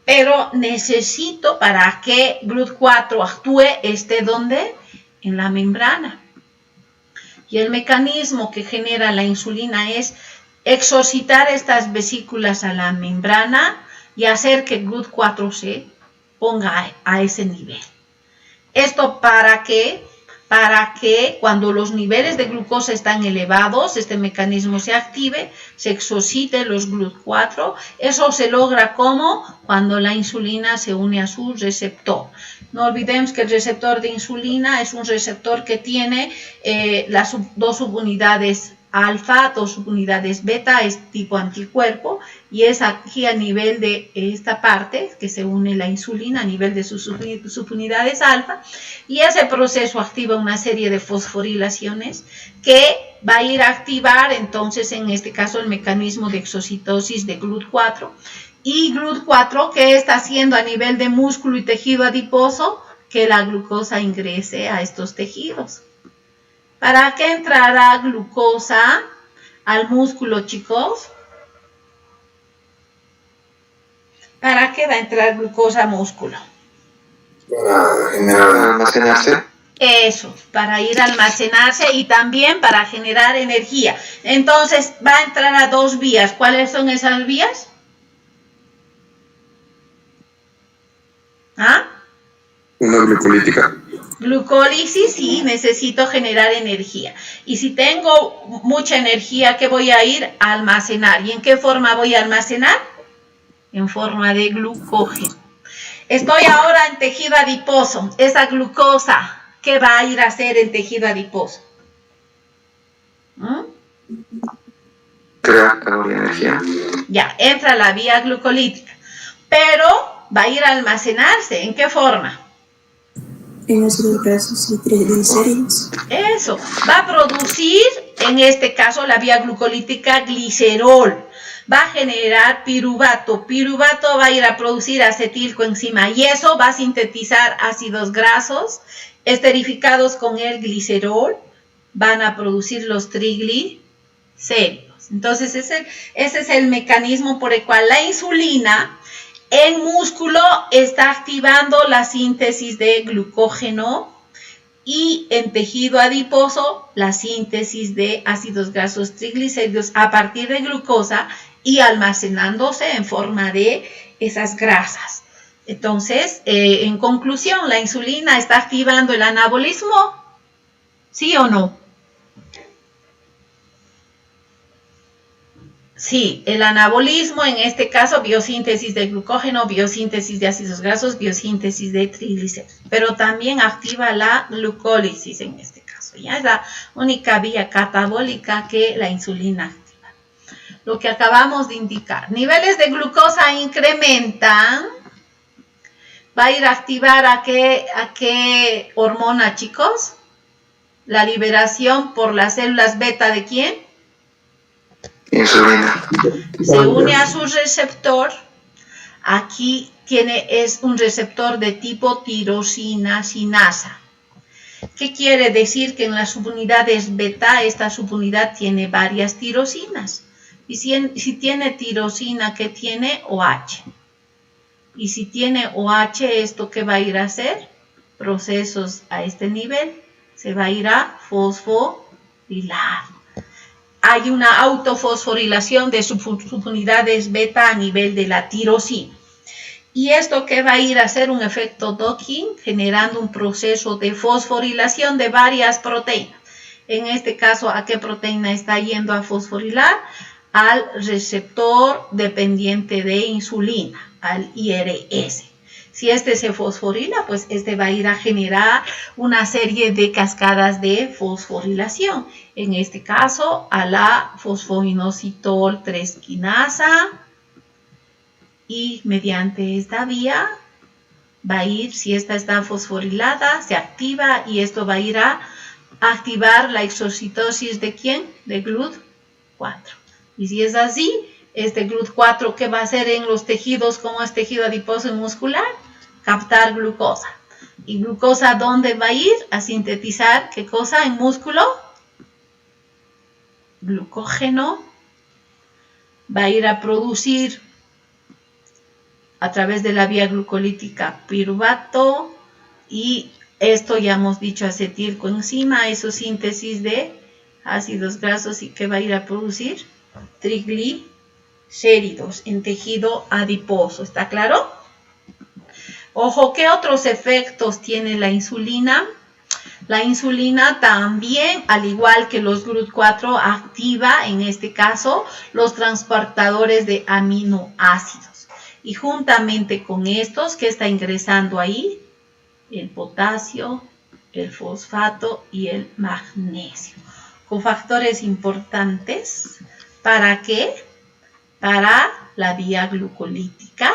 Pero necesito, para que GLUT4 actúe, ¿esté dónde? en la membrana. Y el mecanismo que genera la insulina es exorcitar estas vesículas a la membrana y hacer que GLUT4 se ponga a ese nivel. ¿Esto para qué? Para que cuando los niveles de glucosa están elevados, este mecanismo se active, se exorcite los GLUT4. Eso se logra como cuando la insulina se une a su receptor. No olvidemos que el receptor de insulina es un receptor que tiene las dos subunidades alfa, dos subunidades beta, es tipo anticuerpo, y es aquí a nivel de esta parte que se une la insulina a nivel de sus subunidades alfa, y ese proceso activa una serie de fosforilaciones que va a ir a activar entonces en este caso el mecanismo de exocitosis de GLUT4, y GLUT4 que está haciendo a nivel de músculo y tejido adiposo que la glucosa ingrese a estos tejidos. ¿Para qué entrará glucosa al músculo, chicos? ¿Para qué va a entrar glucosa al músculo? Para generar almacenarse. Eso, para ir a almacenarse y también para generar energía. Entonces va a entrar a dos vías. ¿Cuáles son esas vías? ¿Ah? Una glucolítica. Glucólisis, sí, necesito generar energía. Y si tengo mucha energía, ¿qué voy a ir a almacenar? ¿Y en qué forma voy a almacenar? En forma de glucógeno. Estoy ahora en tejido adiposo. Esa glucosa, ¿qué va a ir a hacer en tejido adiposo? Crea calor y energía. Ya, entra la vía glucolítica. Pero va a ir a almacenarse. ¿En qué forma? En ácidos grasos y triglicéridos. Eso, va a producir, en este caso, la vía glucolítica glicerol. Va a generar piruvato. Piruvato va a ir a producir acetilcoenzima y eso va a sintetizar ácidos grasos esterificados con el glicerol. Van a producir los triglicéridos. Entonces, ese es el mecanismo por el cual la insulina en músculo está activando la síntesis de glucógeno y en tejido adiposo la síntesis de ácidos grasos triglicéridos a partir de glucosa y almacenándose en forma de esas grasas. Entonces, en conclusión, ¿la insulina está activando el anabolismo? ¿Sí o no? Sí, el anabolismo, en este caso, biosíntesis de glucógeno, biosíntesis de ácidos grasos, biosíntesis de triglicéridos, pero también activa la glucólisis en este caso, ya es la única vía catabólica que la insulina activa. Lo que acabamos de indicar, niveles de glucosa incrementan, va a ir a activar a qué hormona, chicos? La liberación por las células beta ¿de quién? Insulina. Se une a su receptor. Aquí es un receptor de tipo tirosina sinasa. ¿Qué quiere decir? Que en las subunidades beta, esta subunidad tiene varias tirosinas. Y si tiene tirosina, ¿qué tiene? OH. Y si tiene OH, ¿esto qué va a ir a hacer? Procesos a este nivel. Se va a ir a fosforilar. Hay una autofosforilación de subunidades beta a nivel de la tirosina. Y esto que va a ir a hacer un efecto docking, generando un proceso de fosforilación de varias proteínas. En este caso, ¿a qué proteína está yendo a fosforilar? Al receptor dependiente de insulina, al IRS. Si este se fosforila, pues este va a ir a generar una serie de cascadas de fosforilación. En este caso, a la fosfoinositol 3 quinasa. Y mediante esta vía va a ir, si esta está fosforilada, se activa y esto va a ir a activar la exocitosis ¿de quién? De GLUT4. Y si es así, este GLUT4, ¿qué va a hacer en los tejidos como es tejido adiposo y muscular? Captar glucosa. ¿Y glucosa dónde va a ir? A sintetizar, ¿qué cosa? En músculo. Glucógeno. Va a ir a producir a través de la vía glucolítica piruvato y Esto ya hemos dicho, acetilcoenzima, eso síntesis de ácidos grasos y que va a ir a producir triglicéridos en tejido adiposo. ¿Está claro? Ojo, ¿qué otros efectos tiene la insulina? La insulina también, al igual que los GLUT4, activa, en este caso, los transportadores de aminoácidos. Y juntamente con estos, ¿qué está ingresando ahí? El potasio, el fosfato y el magnesio. Cofactores importantes. ¿Para qué? Para la vía glucolítica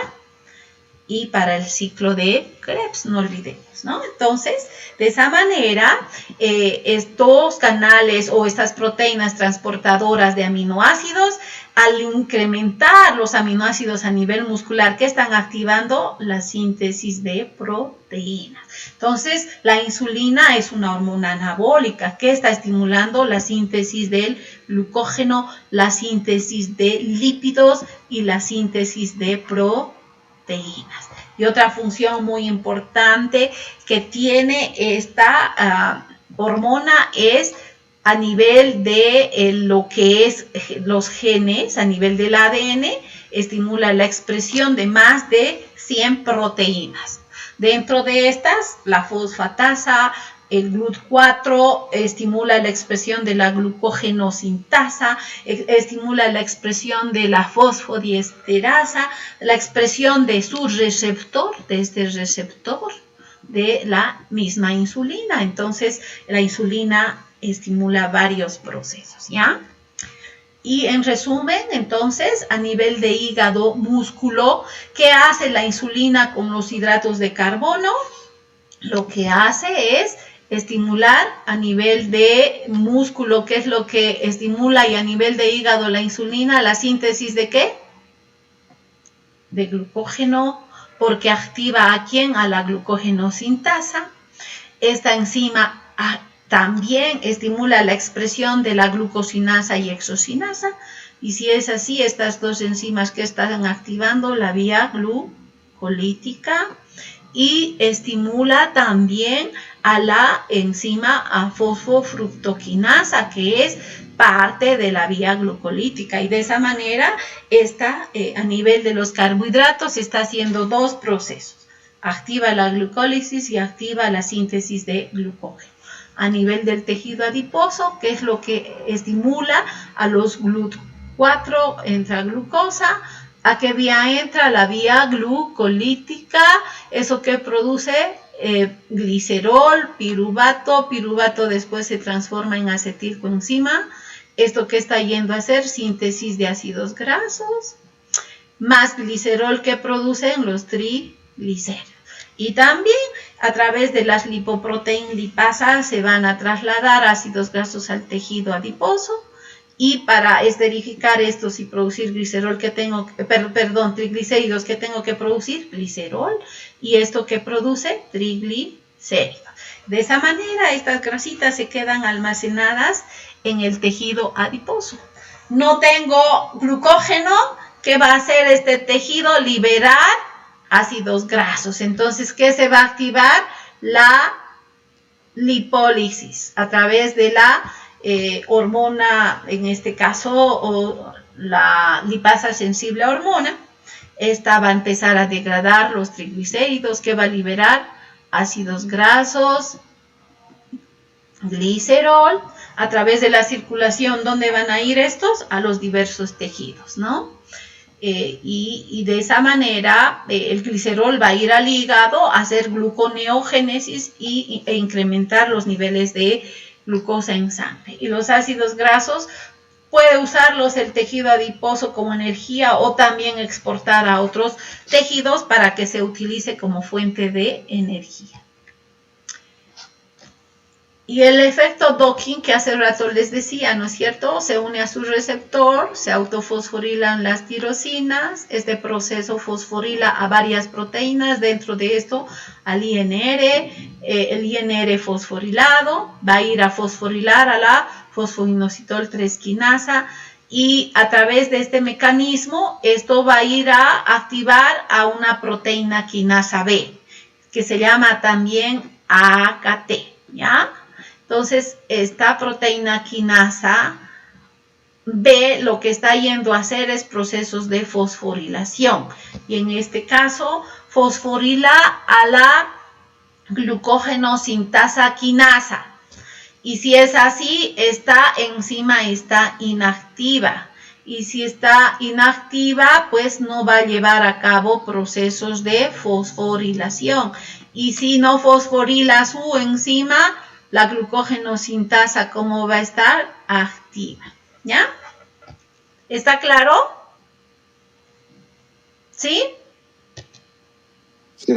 y para el ciclo de Krebs, no olvidemos, ¿no? Entonces, de esa manera, estos canales o estas proteínas transportadoras de aminoácidos, al incrementar los aminoácidos a nivel muscular, ¿qué están activando? La síntesis de proteínas. Entonces, la insulina es una hormona anabólica que está estimulando la síntesis del glucógeno, la síntesis de lípidos y la síntesis de proteínas. Y otra función muy importante que tiene esta hormona es a nivel de lo que es los genes, a nivel del ADN, estimula la expresión de más de 100 proteínas. Dentro de estas, la fosfatasa, el GLUT4 estimula la expresión de la glucogenosintasa, estimula la expresión de la fosfodiesterasa, la expresión de su receptor, de este receptor de la misma insulina. Entonces, la insulina estimula varios procesos, ¿ya? Y en resumen, entonces, a nivel de hígado, músculo, ¿qué hace la insulina con los hidratos de carbono? Lo que hace es estimular a nivel de músculo, ¿qué es lo que estimula? Y a nivel de hígado, la insulina, la síntesis ¿de qué? De glucógeno, porque activa ¿a quién? A la glucogenosintasa. Esta enzima también estimula la expresión de la glucosinasa y exosinasa. Y si es así, estas dos enzimas que están activando la vía glucolítica y estimula también a la enzima fosfofructoquinasa, que es parte de la vía glucolítica. Y de esa manera, a nivel de los carbohidratos, está haciendo dos procesos. Activa la glucólisis y activa la síntesis de glucógeno. A nivel del tejido adiposo, que es lo que estimula a los GLUT4, entra glucosa. ¿A qué vía entra? La vía glucolítica. ¿Eso que produce? Glicerol, piruvato. Piruvato después se transforma en acetilcoenzima. ¿Esto qué está yendo a hacer? Síntesis de ácidos grasos. Más glicerol que producen los triglicéridos. Y también a través de las lipoproteínas lipasas se van a trasladar ácidos grasos al tejido adiposo. Y para esterificar estos y producir triglicéridos, ¿qué tengo que producir? Glicerol. Y esto que produce triglicéridos. De esa manera, estas grasitas se quedan almacenadas en el tejido adiposo. No tengo glucógeno. ¿Qué va a hacer este tejido? Liberar ácidos grasos. Entonces, ¿qué se va a activar? La lipólisis a través de la hormona, en este caso, o la lipasa sensible a hormona. Esta va a empezar a degradar los triglicéridos, que va a liberar ácidos grasos, glicerol, a través de la circulación. ¿Dónde van a ir estos? A los diversos tejidos, ¿no? Y de esa manera el glicerol va a ir al hígado a hacer gluconeogénesis e incrementar los niveles de glucosa en sangre. Y los ácidos grasos puede usarlos el tejido adiposo como energía o también exportar a otros tejidos para que se utilice como fuente de energía. Y el efecto docking que hace rato les decía, ¿no es cierto? Se une a su receptor, se autofosforilan las tirosinas, este proceso fosforila a varias proteínas, dentro de esto al INR, el INR fosforilado va a ir a fosforilar a la fosfoinositol 3 quinasa y a través de este mecanismo esto va a ir a activar a una proteína quinasa B, que se llama también AKT, ¿ya? Entonces, esta proteína quinasa B lo que está yendo a hacer es procesos de fosforilación. Y en este caso, fosforila a la glucógeno sintasa quinasa. Y si es así, esta enzima está inactiva. Y si está inactiva, pues no va a llevar a cabo procesos de fosforilación. Y si no fosforila su enzima, la glucógeno sintasa, ¿cómo va a estar? Activa. ¿Ya? ¿Está claro? ¿Sí? Sí.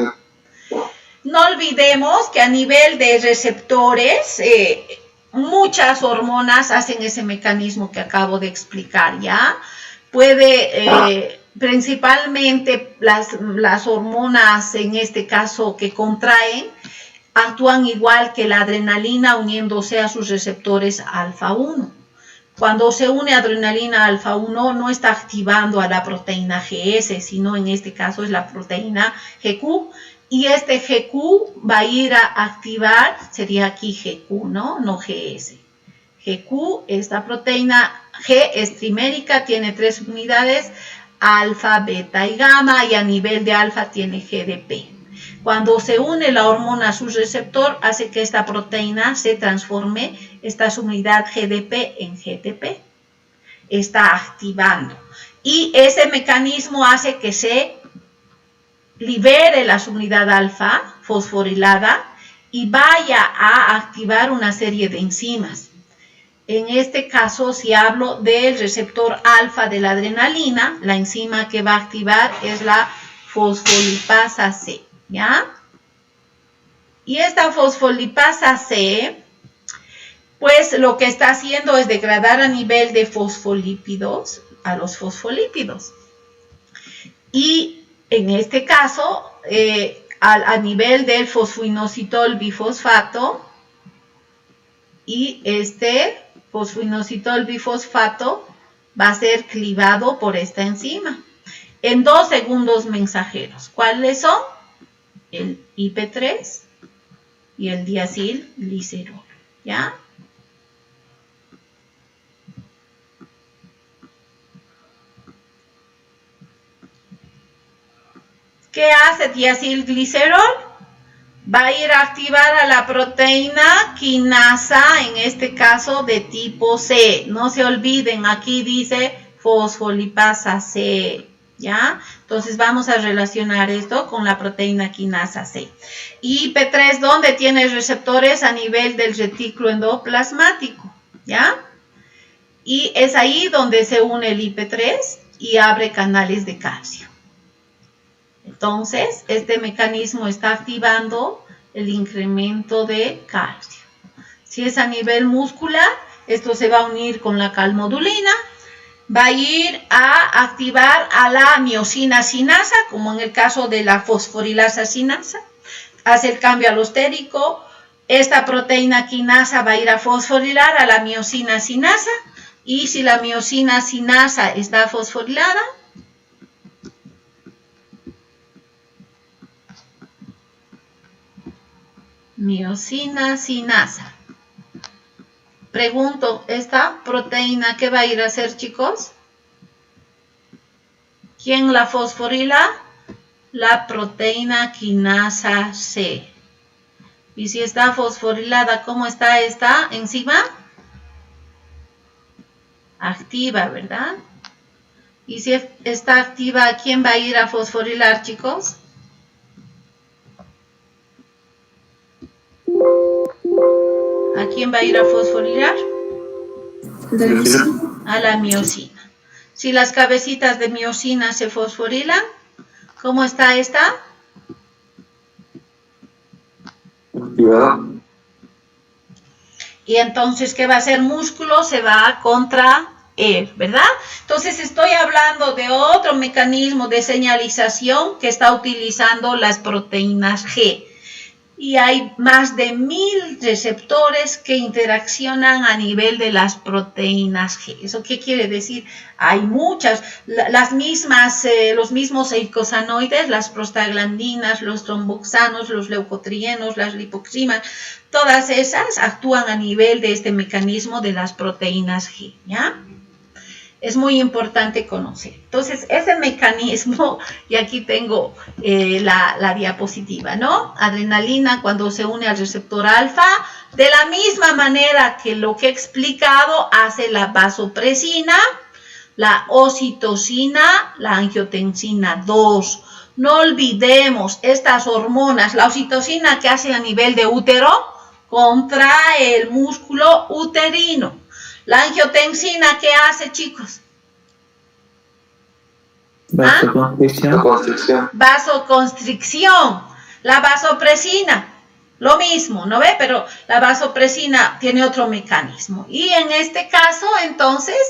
No olvidemos que a nivel de receptores, muchas hormonas hacen ese mecanismo que acabo de explicar, ¿ya? Puede, principalmente las hormonas, en este caso que contraen, actúan igual que la adrenalina uniéndose a sus receptores alfa-1. Cuando se une adrenalina alfa-1 no está activando a la proteína GS, sino en este caso es la proteína GQ. Y este GQ va a ir a activar, sería aquí GQ, ¿no? No GS. GQ, esta proteína G es trimérica, tiene 3 unidades, alfa, beta y gamma, y a nivel de alfa tiene GDP. Cuando se une la hormona a su receptor, hace que esta proteína se transforme, esta subunidad GDP en GTP. Está activando. Y ese mecanismo hace que se libere la subunidad alfa fosforilada y vaya a activar una serie de enzimas. En este caso, si hablo del receptor alfa de la adrenalina, la enzima que va a activar es la fosfolipasa C. ¿Ya? Y esta fosfolipasa C, pues lo que está haciendo es degradar a nivel de fosfolípidos a los fosfolípidos. Y en este caso, a nivel del fosfoinositol bifosfato, y este fosfoinositol bifosfato va a ser clivado por esta enzima en 2 segundos mensajeros. ¿Cuáles son? El IP3 y el diacilglicerol, ¿ya? ¿Qué hace diacilglicerol? Va a ir a activar a la proteína quinasa, en este caso de tipo C. No se olviden, aquí dice fosfolipasa C. ¿Ya? Entonces vamos a relacionar esto con la proteína quinasa C. Y IP3, ¿dónde tiene receptores? A nivel del retículo endoplasmático, ¿ya? Y es ahí donde se une el IP3 y abre canales de calcio. Entonces, este mecanismo está activando el incremento de calcio. Si es a nivel muscular, esto se va a unir con la calmodulina. Va a ir a activar a la miosina sinasa, como en el caso de la fosforilasa sinasa. Hace el cambio alostérico. Esta proteína quinasa va a ir a fosforilar a la miosina sinasa. Y si la miosina sinasa está fosforilada, miosina sinasa. Pregunto, ¿esta proteína qué va a ir a hacer, chicos? ¿Quién la fosforila? La proteína quinasa C. Y si está fosforilada, ¿cómo está esta enzima? Activa, ¿verdad? Y si está activa, ¿quién va a ir a fosforilar, chicos? ¿A quién va a ir a fosforilar? A la miosina. Si las cabecitas de miosina se fosforilan, ¿cómo está esta? Activada. Y entonces, ¿qué va a hacer? Músculo se va a contraer, ¿verdad? Entonces, estoy hablando de otro mecanismo de señalización que está utilizando las proteínas G. y hay más de 1000 receptores que interaccionan a nivel de las proteínas G. ¿Eso qué quiere decir? Hay muchas, los mismos eicosanoides, las prostaglandinas, los tromboxanos, los leucotrienos, las lipoximas, todas esas actúan a nivel de este mecanismo de las proteínas G, ¿ya? Es muy importante conocer. Entonces, ese mecanismo, y aquí tengo la diapositiva, ¿no? Adrenalina cuando se une al receptor alfa, de la misma manera que lo que he explicado, hace la vasopresina, la oxitocina, la angiotensina 2. No olvidemos estas hormonas, la oxitocina que hace a nivel de útero, contrae el músculo uterino. La angiotensina, ¿qué hace, chicos? Vasoconstricción. Vasoconstricción. La vasopresina, lo mismo, ¿no ve? Pero la vasopresina tiene otro mecanismo. Y en este caso, entonces,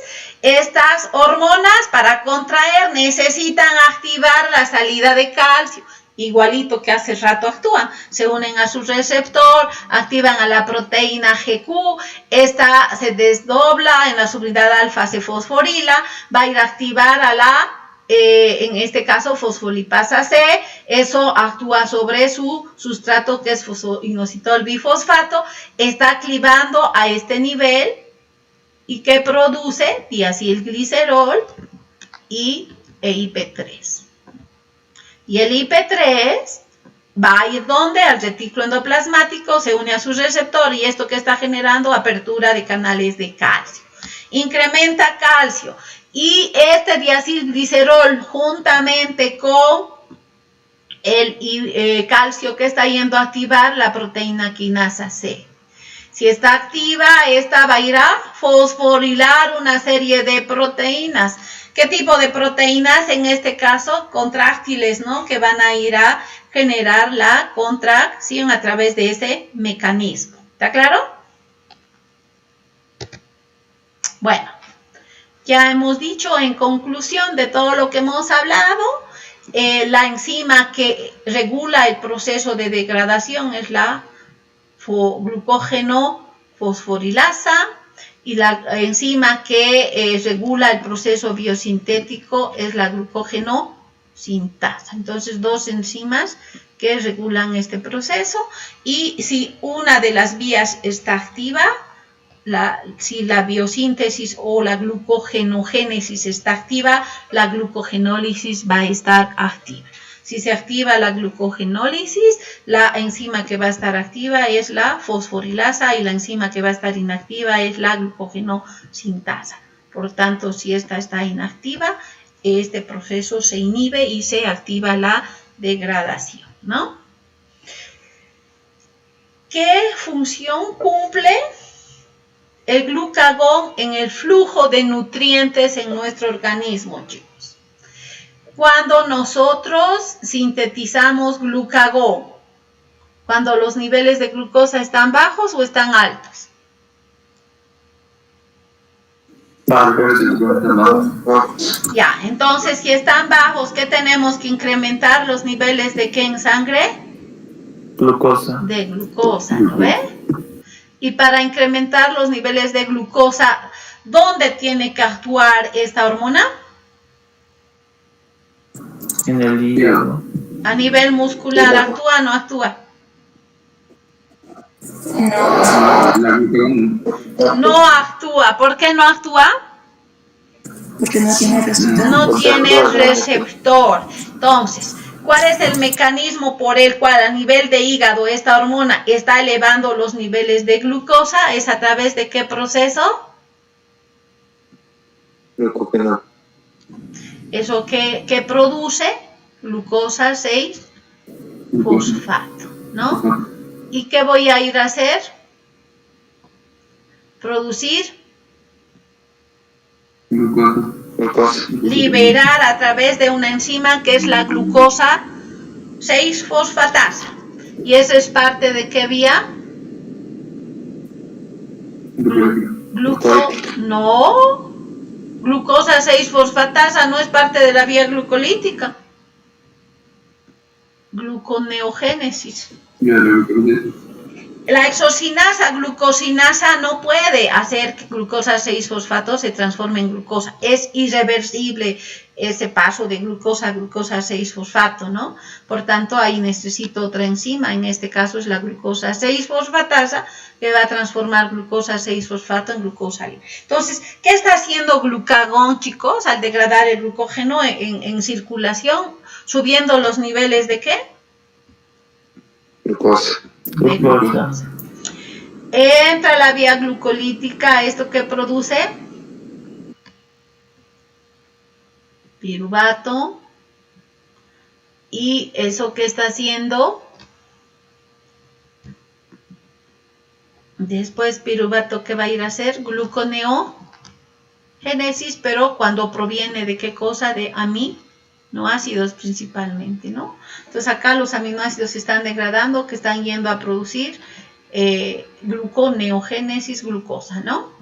estas hormonas para contraer necesitan activar la salida de calcio. Igualito que hace rato actúan, se unen a su receptor, activan a la proteína GQ, esta se desdobla, en la subunidad alfa se fosforila, va a ir a activar a la, en este caso, fosfolipasa C, eso actúa sobre su sustrato que es fosfoinositol bifosfato, está clivando a este nivel y que produce diacilglicerol y IP3. Y el IP3 va a ir ¿dónde? Al retículo endoplasmático, se une a su receptor y esto que está generando apertura de canales de calcio. Incrementa calcio y este diacilglicerol juntamente con el calcio que está yendo a activar la proteína quinasa C. Si está activa, esta va a ir a fosforilar una serie de proteínas. ¿Qué tipo de proteínas? En este caso, contráctiles, ¿no? Que van a ir a generar la contracción a través de ese mecanismo. ¿Está claro? Bueno, ya hemos dicho en conclusión de todo lo que hemos hablado, la enzima que regula el proceso de degradación es la glucógeno fosforilasa. Y la enzima que regula el proceso biosintético es la glucógeno sintasa. Entonces, dos enzimas que regulan este proceso. Y si una de las vías está activa, si la biosíntesis o la glucogenogénesis está activa, la glucogenólisis va a estar activa. Si se activa la glucogenólisis, la enzima que va a estar activa es la fosforilasa y la enzima que va a estar inactiva es la glucogenosintasa. Por tanto, si esta está inactiva, este proceso se inhibe y se activa la degradación, ¿no? ¿Qué función cumple el glucagón en el flujo de nutrientes en nuestro organismo, chicos? Cuando nosotros sintetizamos glucagón, cuando los niveles de glucosa están bajos o están altos. Ya, entonces si están bajos, ¿qué tenemos que incrementar? Los niveles de ¿qué en sangre? Glucosa. De glucosa, ¿no ve? Y para incrementar los niveles de glucosa, ¿dónde tiene que actuar esta hormona? En el hígado. A nivel muscular, ¿actúa o no actúa? No actúa. ¿Por qué no actúa? Porque no tiene receptor. No tiene receptor. Entonces, ¿cuál es el mecanismo por el cual a nivel de hígado esta hormona está elevando los niveles de glucosa? ¿Es a través de qué proceso? Glucógeno. Eso que produce glucosa 6-fosfato, ¿no? ¿Y qué voy a ir a hacer? Producir, Glucosa. liberar a través de una enzima que es la glucosa 6-fosfatasa. ¿Y eso es parte de qué vía? No. Glucosa 6-fosfatasa no es parte de la vía glucolítica. Gluconeogénesis. La exocinasa, glucosinasa no puede hacer que glucosa 6-fosfato se transforme en glucosa. Es irreversible ese paso de glucosa a glucosa 6-fosfato, ¿no? Por tanto, ahí necesito otra enzima. En este caso es la glucosa 6-fosfatasa que va a transformar glucosa 6-fosfato en glucosa libre. Entonces, ¿qué está haciendo glucagón, chicos, al degradar el glucógeno en circulación? Subiendo los niveles de ¿qué? Glucosa. De glucosa. Entra la vía glucolítica, ¿esto qué produce? Piruvato. ¿Y eso qué está haciendo? Después piruvato, ¿qué va a ir a hacer? Gluconeogénesis, pero cuando proviene de qué cosa? De aminoácidos principalmente, ¿no? Entonces acá los aminoácidos se están degradando, que están yendo a producir gluconeogénesis, glucosa, ¿no?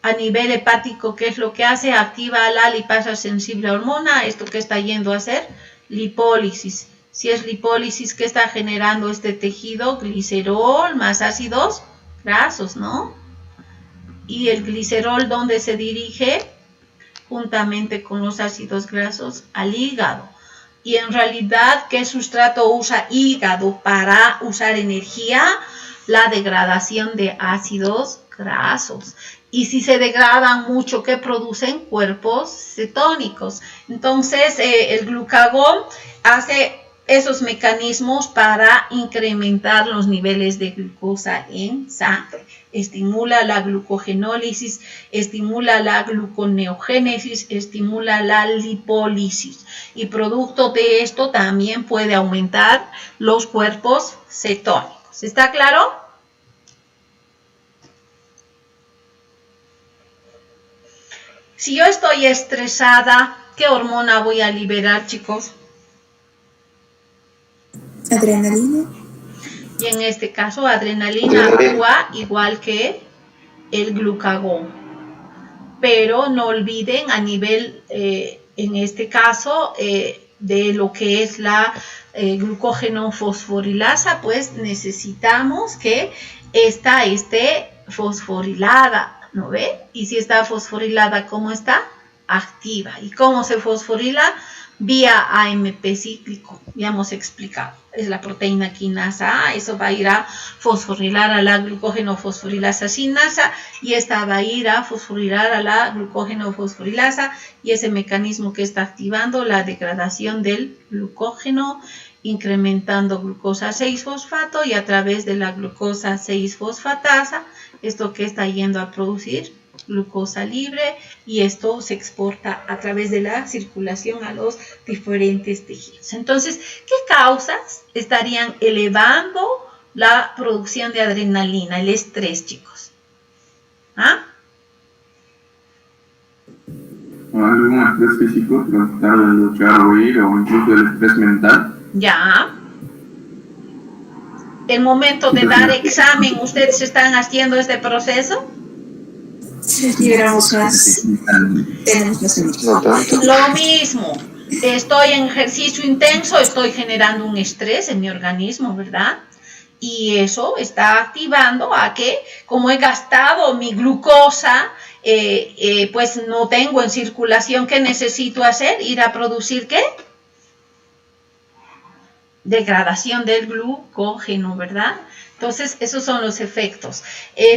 A nivel hepático, ¿qué es lo que hace? Activa la lipasa sensible a hormona. ¿Esto qué está yendo a hacer? Lipólisis. Si es lipólisis, ¿qué está generando este tejido? Glicerol más ácidos grasos, ¿no? Y el glicerol, ¿dónde se dirige? Juntamente con los ácidos grasos al hígado. Y en realidad, ¿qué sustrato usa hígado para usar energía? La degradación de ácidos grasos. Y si se degradan mucho, ¿qué producen? Cuerpos cetónicos. Entonces, el glucagón hace esos mecanismos para incrementar los niveles de glucosa en sangre. Estimula la glucogenólisis, estimula la gluconeogénesis, estimula la lipólisis. Y producto de esto también puede aumentar los cuerpos cetónicos. ¿Está claro? Si yo estoy estresada, ¿qué hormona voy a liberar, chicos? Adrenalina. Y en este caso, adrenalina actúa igual que el glucagón. Pero no olviden a nivel, en este caso, de lo que es la glucógeno fosforilasa, pues necesitamos que esta esté fosforilada, ¿no ve? Y si está fosforilada, ¿cómo está? Activa. ¿Y cómo se fosforila? Vía AMP cíclico, ya hemos explicado, es la proteína quinasa A, eso va a ir a fosforilar a la glucógeno fosforilasa sinasa y esta va a ir a fosforilar a la glucógeno fosforilasa y ese mecanismo que está activando la degradación del glucógeno, incrementando glucosa 6-fosfato y a través de la glucosa 6-fosfatasa, esto que está yendo a producir glucosa libre y esto se exporta a través de la circulación a los diferentes tejidos. Entonces, ¿qué causas estarían elevando la producción de adrenalina? El estrés, chicos. ¿Ah? ¿Algún estrés físico, tratar de luchar o huir o incluso el estrés mental? Ya. El momento de dar examen, ¿ustedes están haciendo este proceso? Si liberamos más, tenemos más energía. No tanto. Lo mismo, estoy en ejercicio intenso, estoy generando un estrés en mi organismo, ¿verdad? Y eso está activando a que, como he gastado mi glucosa, pues no tengo en circulación, ¿qué necesito hacer? Ir a producir, ¿qué? Degradación del glucógeno, ¿verdad? Entonces, esos son los efectos.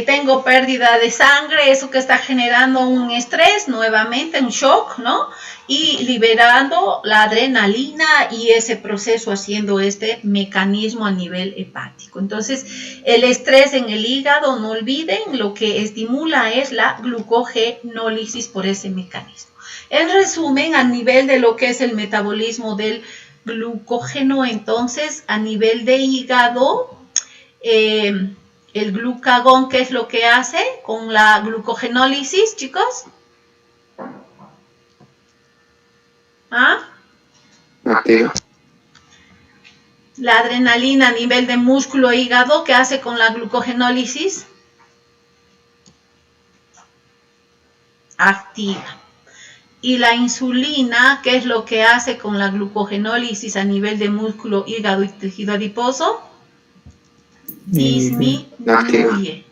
Tengo pérdida de sangre, eso que está generando un estrés, nuevamente un shock, ¿no? Y liberando la adrenalina y ese proceso haciendo este mecanismo a nivel hepático. Entonces, el estrés en el hígado, no olviden, lo que estimula es la glucogenólisis por ese mecanismo. En resumen, a nivel de lo que es el metabolismo del glucógeno, entonces, a nivel de hígado, el glucagón, ¿qué es lo que hace con la glucogenólisis, chicos? ¿Ah? Activa. La adrenalina a nivel de músculo e hígado, ¿qué hace con la glucogenólisis? Activa. Y la insulina, ¿qué es lo que hace con la glucogenólisis a nivel de músculo, hígado y tejido adiposo? disminuye.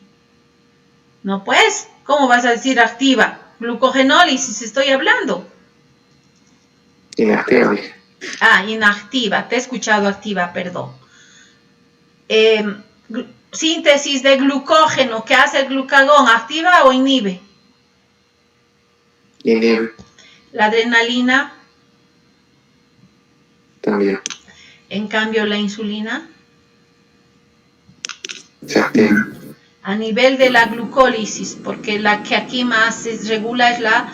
No pues, ¿cómo vas a decir activa? Glucogenólisis estoy hablando. Inactiva, dije. Ah, inactiva, te he escuchado activa, perdón. Síntesis de glucógeno, ¿qué hace el glucagón? ¿Activa o inhibe? Inhibe. La adrenalina. También. En cambio, la insulina. Se activa. A nivel de la glucólisis, porque la que aquí más se regula es la...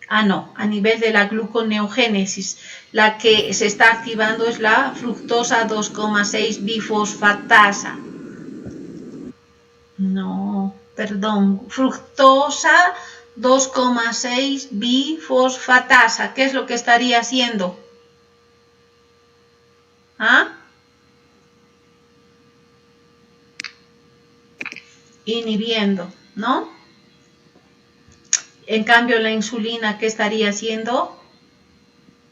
a nivel de la gluconeogénesis. La que se está activando es la fructosa 2,6 bifosfatasa. No, perdón. Fructosa 2,6 bifosfatasa. ¿Qué es lo que estaría haciendo? ¿Ah? Inhibiendo, ¿no? En cambio, la insulina, ¿qué estaría haciendo?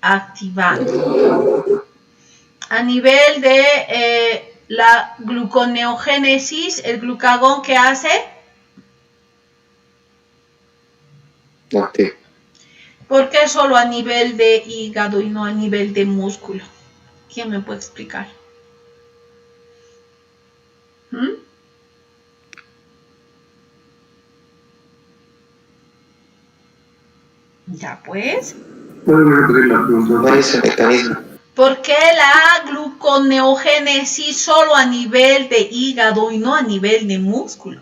Activando. A nivel de la gluconeogénesis, el glucagón, ¿qué hace? Activa. ¿Por qué solo a nivel de hígado y no a nivel de músculo? ¿Quién me puede explicar? Ya pues. ¿Pueden repetir la pregunta? ¿Cuál es el mecanismo? ¿Por qué la gluconeogénesis solo a nivel de hígado y no a nivel de músculo?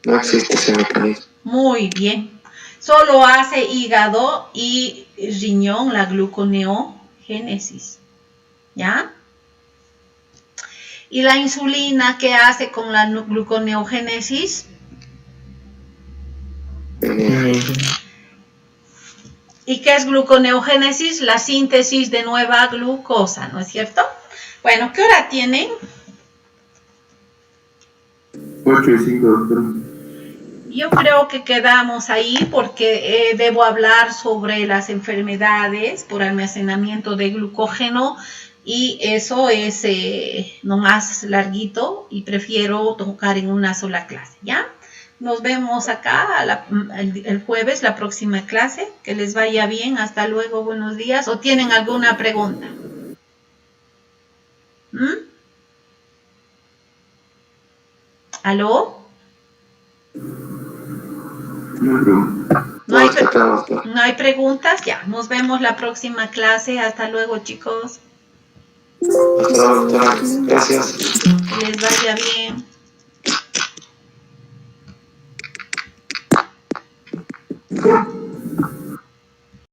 No existe ese mecanismo. Muy bien. Solo hace hígado y riñón la gluconeogénesis. ¿Ya? ¿Y la insulina qué hace con la gluconeogénesis? ¿Y qué es gluconeogénesis? La síntesis de nueva glucosa, ¿no es cierto? Bueno, ¿qué hora tienen? 8:05, doctor. Yo creo que quedamos ahí porque debo hablar sobre las enfermedades por almacenamiento de glucógeno y eso es no más larguito y prefiero tocar en una sola clase, ¿ya? Nos vemos acá el jueves, la próxima clase. Que les vaya bien. Hasta luego. Buenos días. ¿O tienen alguna pregunta? ¿Aló? ¿No hay preguntas? Ya. Nos vemos la próxima clase. Hasta luego, chicos. Hasta luego, doctora. Gracias. Que les vaya bien.